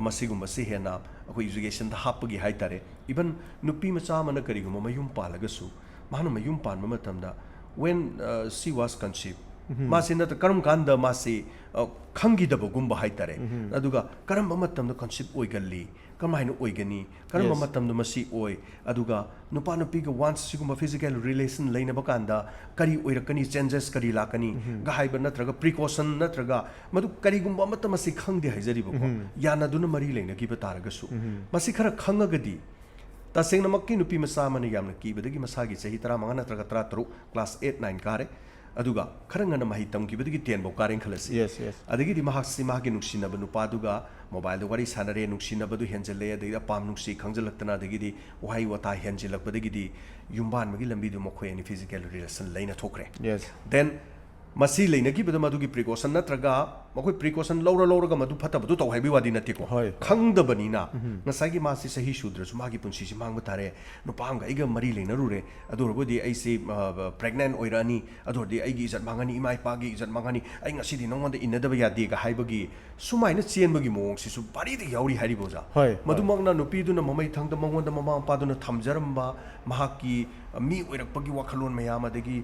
ꯃꯁꯤꯒꯨꯝꯕꯁꯤ ꯍꯦꯟꯅ ꯑꯩꯈꯣꯏ ꯏꯖꯨꯀꯦꯁꯟꯗ ꯍꯥꯞꯄꯒꯤ ꯍꯥꯏꯇꯥꯔꯦ ꯏꯚꯟ ꯅꯨꯄꯤ ꯃꯆꯥ ꯑꯃꯅ ꯀꯔꯤꯒꯨꯝꯕ ꯃꯌꯨꯝ ꯄꯥꯜꯂꯒꯁꯨ ꯃꯥꯅ ꯃꯌꯨꯝ ꯄꯥꯟꯕ ꯃꯇꯝꯗ when she was conceived ꯃꯥꯁꯤ ꯅꯠꯇ꯭ꯔ ꯀꯔꯝ ꯀꯥꯟꯗ ꯃꯥꯁꯤ ꯈꯪꯈꯤꯗꯕꯒꯨꯝꯕ ꯍꯥꯏꯇꯥꯔꯦ ꯑꯗꯨꯒ ꯀꯔꯝꯕ ꯃꯇꯝꯗ ꯀꯟꯁꯤꯞ ꯑꯣꯏꯒꯜꯂꯤ ꯀꯔꯝꯍꯥꯏꯅ ꯑꯣꯏꯒꯅꯤ ꯀꯔꯝꯕ ꯃꯇꯝꯗ ꯃꯁꯤ ꯑꯣꯏ ꯑꯗꯨꯒ ꯅꯨꯄꯥ ꯅꯨꯄꯤꯒ ꯋꯥꯟꯁ ꯁꯤꯒꯨꯝꯕ ꯐꯤꯖꯤꯀꯦꯜ ꯔꯤꯂꯦꯁꯟ ꯂꯩꯅꯕ ꯀꯥꯟꯗ ꯀꯔꯤ ꯑꯣꯏꯔꯛꯀꯅꯤ ꯆꯦꯟꯖꯦꯁ ꯀꯔꯤ ꯂꯥꯛꯀꯅꯤ ꯒ ꯍꯥꯏꯕ ꯅꯠꯇ꯭ꯔꯒ ꯄ꯭ꯔꯤꯀꯣꯁꯟ ꯅꯠꯇ꯭ꯔꯒ ꯃꯗꯨ ꯀꯔꯤꯒꯨꯝꯕ ꯑꯃꯠꯇ ꯃꯁꯤ ꯈꯪꯗꯦ ꯍꯥꯏꯖꯔꯤꯕꯀꯣ ꯌꯥꯅꯗꯨꯅ ꯃꯔꯤ ꯂꯩꯅꯈꯤꯕ ꯇꯥꯔꯒꯁꯨ ꯃꯁꯤ ꯈꯔ ꯈꯪꯉꯒꯗꯤ ꯇꯁꯦꯡꯅꯃꯛꯀꯤ ꯅꯨꯄꯤ ꯃꯆꯥ ꯑꯃꯅ ꯌꯥꯝꯅ ꯀꯤꯕꯗꯒꯤ ꯃꯁꯥꯒꯤ ꯆꯍꯤ 15 ꯅꯠꯇ꯭ꯔꯒ 16 ꯀ꯭ꯂꯥꯁ 8-9 ꯀꯥꯔꯦ ꯑꯗꯨꯒ ꯈꯔ ꯉꯟꯅ ꯃꯍꯩ ꯇꯝꯈꯤꯕꯗꯒꯤ 10 ꯐꯥꯎ ꯀꯥꯔꯦꯅ ꯈꯜꯂꯁꯤ ꯑꯗꯒꯤꯗꯤ ꯃꯍꯥꯛꯁꯤ ꯃꯍꯥꯛꯀꯤ ꯅꯨꯡꯁꯤꯅꯕ ꯅꯨꯄꯥꯗꯨꯒ ꯃꯣꯕꯥꯏꯜꯗ ꯋꯥꯔꯤ ꯁꯥꯟꯅꯔꯦ ꯅꯨꯡꯁꯤꯅꯕꯗꯨ ꯍꯦꯟꯖꯜꯂꯦ ꯑꯗꯒꯤꯗꯤ ꯑꯄꯥꯝ ꯅꯨꯡꯁꯤ ꯈꯪꯖꯜꯂꯛꯇꯅ ꯑꯗꯒꯤꯗꯤ ꯋꯥꯍꯩ ꯋꯥꯇꯥ ꯍꯦꯟꯖꯤꯜꯂꯛꯄꯗꯒꯤꯗꯤ ꯌꯨꯝꯕꯥꯟꯕꯒꯤ ꯂꯝꯕꯤꯗꯨ ꯃꯈꯣꯏ ꯑꯅꯤ ꯐꯤꯖꯤꯀꯦꯜ ꯔꯤꯂꯦꯁꯟ ꯂꯩꯅ ꯊꯣꯛꯈ꯭ರೆ ꯗꯦꯟ ꯃꯁꯤ ꯂꯩꯅꯈꯤꯕꯗ ꯃꯗꯨꯒꯤ ꯄ꯭ꯔꯤꯀꯣꯁꯟ ꯅꯠꯇ꯭ꯔꯒ ꯃꯈꯣꯏ ꯄ꯭ꯔꯤꯀꯣꯁꯟ ꯂꯧꯔꯒ ꯃꯗꯨ ꯐꯠꯇꯕꯗꯨ ꯇꯧ ꯍꯥꯏꯕꯒꯤ ꯋꯥꯗꯤ ꯅꯠꯇꯦꯀꯣ ꯈꯪꯗꯕꯅꯤꯅ ꯉꯁꯥꯏꯒꯤ ꯃꯥꯁꯤ ꯆꯍꯤ ꯁꯨꯗ꯭ꯔꯁꯨ ꯃꯥꯒꯤ ꯄꯨꯟꯁꯤꯁꯤ ꯃꯥꯡꯕ ꯇꯥꯔꯦ ꯅꯨꯄꯥ ꯑꯃꯒ ꯑꯩꯒ ꯃꯔꯤ ꯂꯩꯅꯔꯨꯔꯦ ꯑꯗꯨ ꯑꯣꯏꯔꯒꯗꯤ ꯑꯩꯁꯤ ꯄ꯭ꯔꯦꯒꯅꯦꯟ ꯑꯣꯏꯔꯛꯑꯅꯤ ꯑꯗꯨ ꯑꯣꯏꯔꯗꯤ ꯑꯩꯒꯤ ꯏꯖꯠ ꯃꯥꯡꯉꯅꯤ ꯏꯃꯥ ꯏꯄꯥꯒꯤ ꯏꯖꯠ ꯃꯥꯡꯉꯅꯤ ꯑꯩ ꯉꯁꯤꯗꯤ ꯅꯉꯣꯟꯗ ꯏꯟꯅꯗꯕ ꯌꯥꯗꯦꯒ ꯍꯥꯏꯕꯒꯤ ꯁꯨꯃꯥꯏꯅ ꯆꯦꯟꯕꯒꯤ ꯃꯑꯣꯡꯁꯤꯁꯨ ꯚꯥꯔꯤꯗ ꯌꯥꯎꯔꯤ ꯍꯥꯏꯔꯤꯕ ꯑꯣꯖꯥ ꯃꯗꯨꯃꯛꯅ ꯅꯨꯄꯤꯗꯨꯅ ꯃꯃꯩ ꯊꯪꯗ ꯃꯉꯣꯟꯗ ꯃꯃꯥ ꯃꯄꯥꯗꯨꯅ ꯊꯝꯖꯔꯝꯕ ꯃꯍꯥꯛꯀꯤ ꯃꯤ ꯑꯣꯏꯔꯛꯄꯒꯤ ꯋꯥꯈꯜꯂꯣꯟ ꯃꯌꯥꯝ ꯑꯗꯒꯤ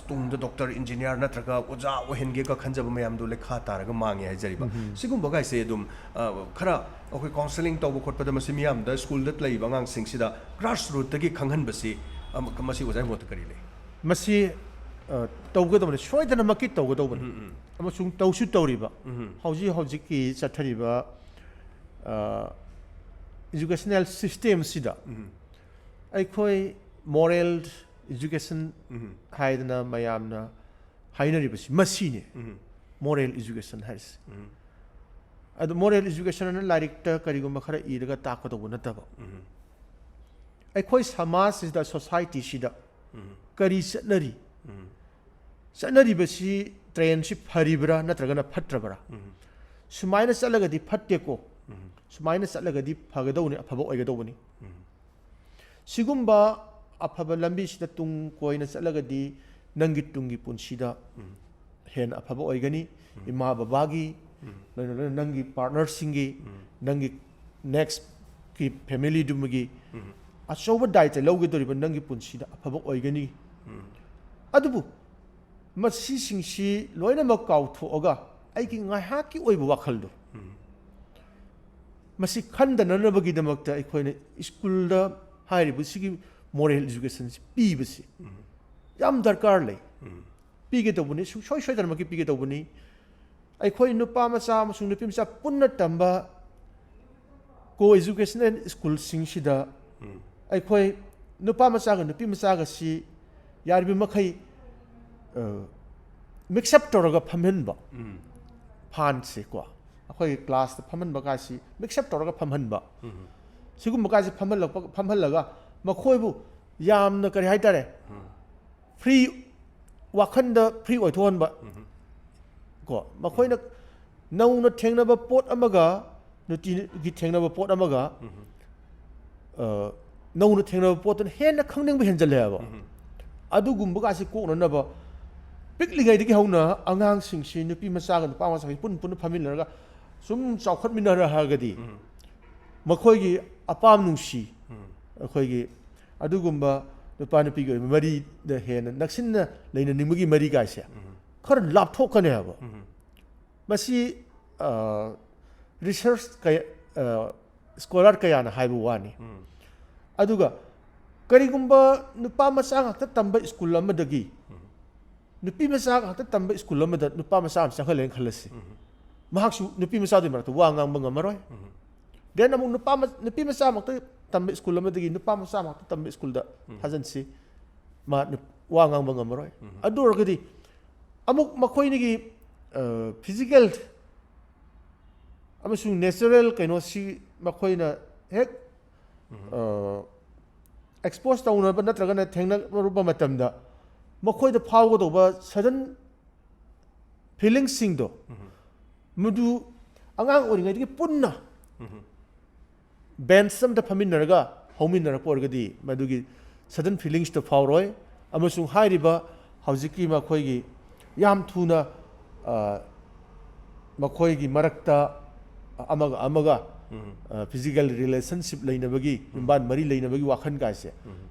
ꯇꯨꯡꯗ ꯗꯣꯛꯇꯔ ꯏꯟꯖꯤꯅꯤꯌꯥꯔ ꯅꯠꯇ꯭ꯔꯒ ꯑꯣꯖꯥ ꯑꯣꯏꯍꯟꯒꯦꯒ ꯈꯟꯖꯕ ꯃꯌꯥꯝꯗꯣ ꯂꯩꯈꯥ ꯇꯥꯔꯒ ꯃꯥꯡꯉꯦ ꯍꯥꯏꯖꯔꯤꯕ ꯁꯤꯒꯨꯝꯕꯒꯥꯏꯁꯦ ꯑꯗꯨꯝ ꯈꯔ ꯑꯩꯈꯣꯏ ꯀꯥꯎꯟꯁꯦꯂꯤꯡ ꯇꯧꯕ ꯈꯣꯠꯄꯗ ꯃꯁꯤ ꯃꯤꯌꯥꯝꯗ ꯁ꯭ꯀꯨꯜꯗ ꯂꯩꯕ ꯑꯉꯥꯡꯁꯤꯡꯁꯤꯗ ꯒ꯭ꯔꯥꯁ ꯔꯨꯠꯇꯒꯤ ꯈꯪꯍꯟꯕꯁꯤ ꯃꯁꯤ ꯑꯣꯖꯥꯒꯤ ꯃꯣꯠꯇ ꯀꯔꯤ ꯂꯩ ꯃꯁꯤ ꯇꯧꯒꯗꯕꯅꯤ ꯁꯣꯏꯗꯅꯃꯛꯀꯤ ꯇꯧꯒꯗꯧꯕꯅꯤ ꯑꯃꯁꯨꯡ ꯇꯧꯁꯨ ꯇꯧꯔꯤꯕ ꯍꯧꯖꯤꯛꯀꯤ ꯆꯠꯊꯔꯤꯕ ꯏꯖꯨꯀꯦꯁꯅꯦꯜ ꯁꯤꯁꯇꯦꯝꯁꯤꯗ ꯑꯩꯈꯣꯏ ꯃꯣꯔꯦꯜ ꯏꯖꯨꯀꯦꯁꯟ ꯍꯥꯏꯗꯅ ꯃꯌꯥꯝꯅ ꯍꯥꯏꯅꯔꯤꯕꯁꯤ ꯃꯁꯤꯅꯤ ꯃꯣꯔꯦꯜ ꯏꯖꯨꯀꯦꯁꯟ ꯍꯥꯏꯔꯤꯁꯤ ꯑꯗꯨ ꯃꯣꯔꯦꯜ ꯏꯖꯨꯀꯦꯁꯟ ꯂꯥꯏꯔꯤꯛꯇ ꯀꯔꯤꯒꯨꯝꯕ ꯈꯔ ꯏꯔꯒ ꯇꯥꯛꯀꯗꯧꯕ ꯅꯠꯇꯕ ꯑꯩꯈꯣꯏ ꯁꯃꯥꯖꯁꯤꯗ ꯁꯣꯁꯥꯏꯇꯤꯁꯤꯗ ꯀꯔꯤ ꯆꯠꯅꯔꯤ ꯆꯠꯅꯔꯤꯕꯁꯤ ꯇ꯭ꯔꯦꯟꯁꯤ ꯐꯔꯤꯕ꯭ꯔꯥ ꯅꯠꯇ꯭ꯔꯒꯅ ꯐꯠꯇ꯭ꯔꯕ꯭ꯔꯥ ꯁꯨꯃꯥꯏꯅ ꯆꯠꯂꯒꯗꯤ ꯐꯠꯇꯦꯀೋ ꯁꯨꯃꯥꯏꯅ ꯆꯠꯂꯒꯗꯤ ꯐꯒꯗꯧꯕꯅꯤ ꯑꯐꯕ ꯑꯣꯏꯒꯗꯧꯕꯅꯤ ꯁꯤꯒꯨꯝꯕ ꯑꯐꯕ ꯂꯝꯕꯤꯁꯤꯗ ꯇꯨꯡ ꯀꯣꯏꯅ ꯆꯠꯂꯒꯗꯤ ꯅꯪꯒꯤ ꯇꯨꯡꯒꯤ ꯄꯨꯟꯁꯤꯗ ꯍꯦꯟꯅ ꯑꯐꯕ ꯑꯣꯏꯒꯅꯤ ꯏꯃꯥ ꯕꯕꯥꯒꯤ ꯂꯣꯏꯅ ꯅꯪꯒꯤ ꯄꯥꯔꯠꯅꯔꯁꯤꯡꯒꯤ ꯅꯪꯒꯤ ꯅꯦꯛꯁꯀꯤ ꯐꯦꯃꯤꯂꯤꯗꯨꯃꯒꯤ ꯑꯆꯧꯕ ꯗꯥꯏꯇ ꯂꯧꯒꯗꯧꯔꯤꯕ ꯅꯪꯒꯤ ꯄꯨꯟꯁꯤꯗ ꯑꯐꯕ ꯑꯣꯏꯒꯅꯤ ꯑꯗꯨꯕꯨ ꯃꯁꯤꯁꯤꯡꯁꯤ ꯂꯣꯏꯅꯃꯛ ꯀꯥꯎꯊꯣꯛꯑꯒ ꯑꯩꯒꯤ ꯉꯥꯏꯍꯥꯛꯀꯤ ꯑꯣꯏꯕ ꯋꯥꯈꯜꯗꯣ ꯃꯁꯤ ꯈꯟꯗꯅꯅꯕꯒꯤꯗꯃꯛꯇ ꯑꯩꯈꯣꯏꯅ ꯁ꯭ꯀꯨꯜꯗ ꯍꯥꯏꯔꯤꯕꯁꯤꯒꯤ moral education pibasi yam darkar lei pige tawbuni soi soi dharma ki pige tawbuni aikhoi nupa macha amasung nupi macha punna tamba co educational school sing sida aikhoi nupa macha ga nupi macha ga si yarbi makhai mix up toraga phamhen ba phan se kwa akhoi class ta phamhan ba ka si mix up toraga phamhan ba sigum ba ka si phamhan laga makhoi bu yamna kari haitare free wakhanda free oithon ba ko makhoi na nauna thengnaba pot amaga nuti gi thengnaba pot amaga nauna thengnaba pot na henna khangning ba henjale ba adugumba ka si ko na ba piklingai digi hauna angang sing si nupi macha ga nupa macha pun pun phamin laraga sum chawkhat minara ha gadi makhoi gi apam nungsi akhoi gi adugumba nupa nupi gi mari da hena naksinna leina nimgi mari ga sia khar lap thok kane ha ba masi research kay scholar kaya na haibu wani aduga karigumba nupa macha ga tamba school amadagi nupi macha ga tamba school amada nupa macha am sanghalen khalasi mahaksu nupi macha di maratu wa ngang banga maroi den amung nupi macha mak tamba school amadagi nupa macha mak tamba school da hajansi ma wa ngang banga maroi adur gadi amuk makhoi ni gi physical amasung natural kaino si makhoi na hek expose tawna ba natraga na thengna rupa matamda makhoi da phawgo do ba sudden feeling sing do mudu angang oringai digi punna band sam da phaminaraga hominara porgadi madugi sudden feelings to phawroi amasung hairiba haujiki makhoi gi yam thuna makhoi gi marakta amaga physical relationship lainabagi imban mari lainabagi wakhan ga se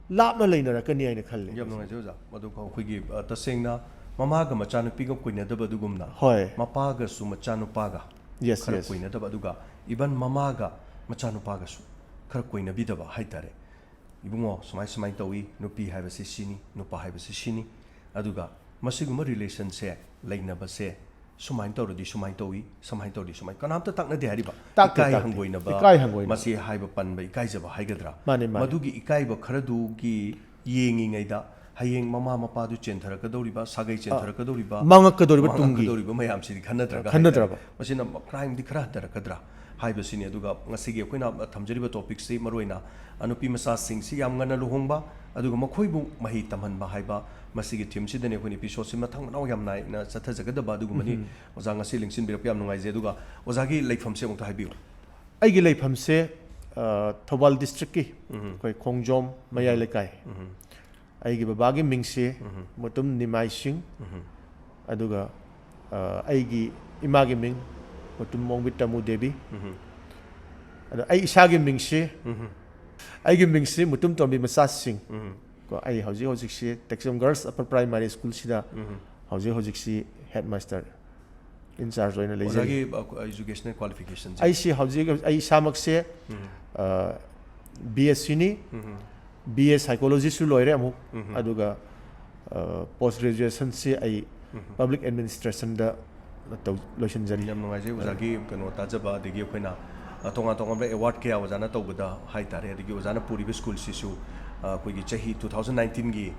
lapna lainara kani aina khalle yam ngai joja madu ko khoi tasengna mama ga machanu pi ga koina da badugumna hoy mapa ga su machanu pa ga yes khar yes koina da baduga iban mama ga machanu pa ga su khar koina bi da ba haitare ibungo sumai tawi nupi haiba se sini nupa haiba se sini aduga masiguma relation se lainaba se sumai tawrodi sumai tawi samai tawdi sumai kanamta takna de hariba ikai hangoina ba masi haiba panba ikai jaba haigadra madugi ikai ba kharadu gi yengi ngaida hayeng mama mapa du chenthara kadoriba sagai chenthara kadoriba mangak kadoriba tungi kadoriba mayam si khannadraga masina crime di khara dara kadra haiba sini aduga ngasigi akoina thamjariba topic si maroina anupi masa sing si yam ngana luhongba aduga makhoibu mahi tamhanba haiba masigi team si dane koni episode si mathang naw yam nai na satha jagada ba aduga mani oza ngasi lingsin birap yam nungai je aduga oza gi leifam se mukta haibiu ai gi leifam se thobal district ki koi khongjom mayai lekai ai gi babagi mingse mutum nimai singh aduga ai gi imagi ming mutum mongbit tamu devi adu ai isagi mingse ai gi mingse mutum Tombimacha Singh ko ai hauji si Texam Girls Upper Primary School sida hauji si headmaster in charge oina lei ozagi educational qualifications ai si hauji ai samak se BSc ni BS psychology su loire amu aduga post graduation se ai public administration da lotion jari yam nungai je ozagi kano tajaba degi khoina tonga ba award kya wajana tawbada haitare degi wajana puri school sisu koigi chahi 2019 gi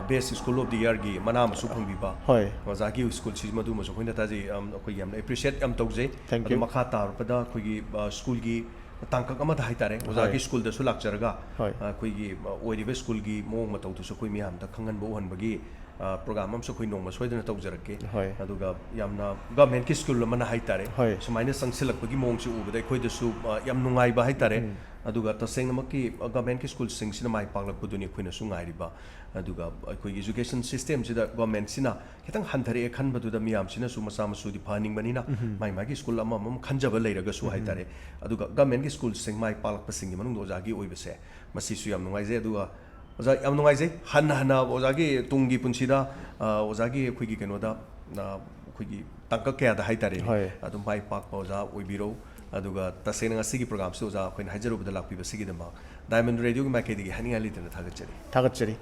best school of the year gi mana masu phangbiba hoi wajagi school si madu masu khoina taji koi yam appreciate yam tawje adu makha tar pada koigi school gi tangkak ama da haitare wajagi school da su lakcharaga koigi oiribe school gi mong matau tu su koi miyam da khangan bo han bagi program am so koi nong ma soidana tawjarake aduga yamna government ki school mana haitare sumaina sangsilak bagi mong si ubada koi da su yam nungai ba haitare aduga tasengna maki government ki school sing sina mai paglak buduni khoina su ngai riba aduga koi education system sida government sina kitang hanthare khan baduda miyam sina su masa masu di phaning banina mai ki school ama mam khanjaba leiraga su haitare aduga government ki school sing mai palak pasing manung do jagi oibase masi su yam nungai je aduga oza yam nungai je hana ozagi tungi punsida ozagi khoi gi kenoda khoi gi tangka kya da haitare adum mai pak oza oibiro ꯑꯗꯨꯒ ꯇꯁꯦꯡꯅ ꯉꯁꯤꯒꯤ ꯄ꯭ꯔꯣꯒ꯭ꯔꯥꯝꯁꯤ ꯑꯣꯖꯥ ꯑꯩꯈꯣꯏꯅ ꯍꯥꯏꯖꯔꯨꯕꯗ ꯂꯥꯛꯄꯤꯕꯁꯤꯒꯤꯗꯃꯛ diamond ꯔꯦꯗꯤꯑꯣꯒꯤ ꯃꯥꯏꯀꯩꯗꯒꯤ ꯍꯥꯏꯅꯤꯡꯉꯥꯏ ꯂꯩꯇꯅ ꯊꯥꯒꯠꯆꯔꯤ ꯊꯥꯒꯠꯆꯔꯤ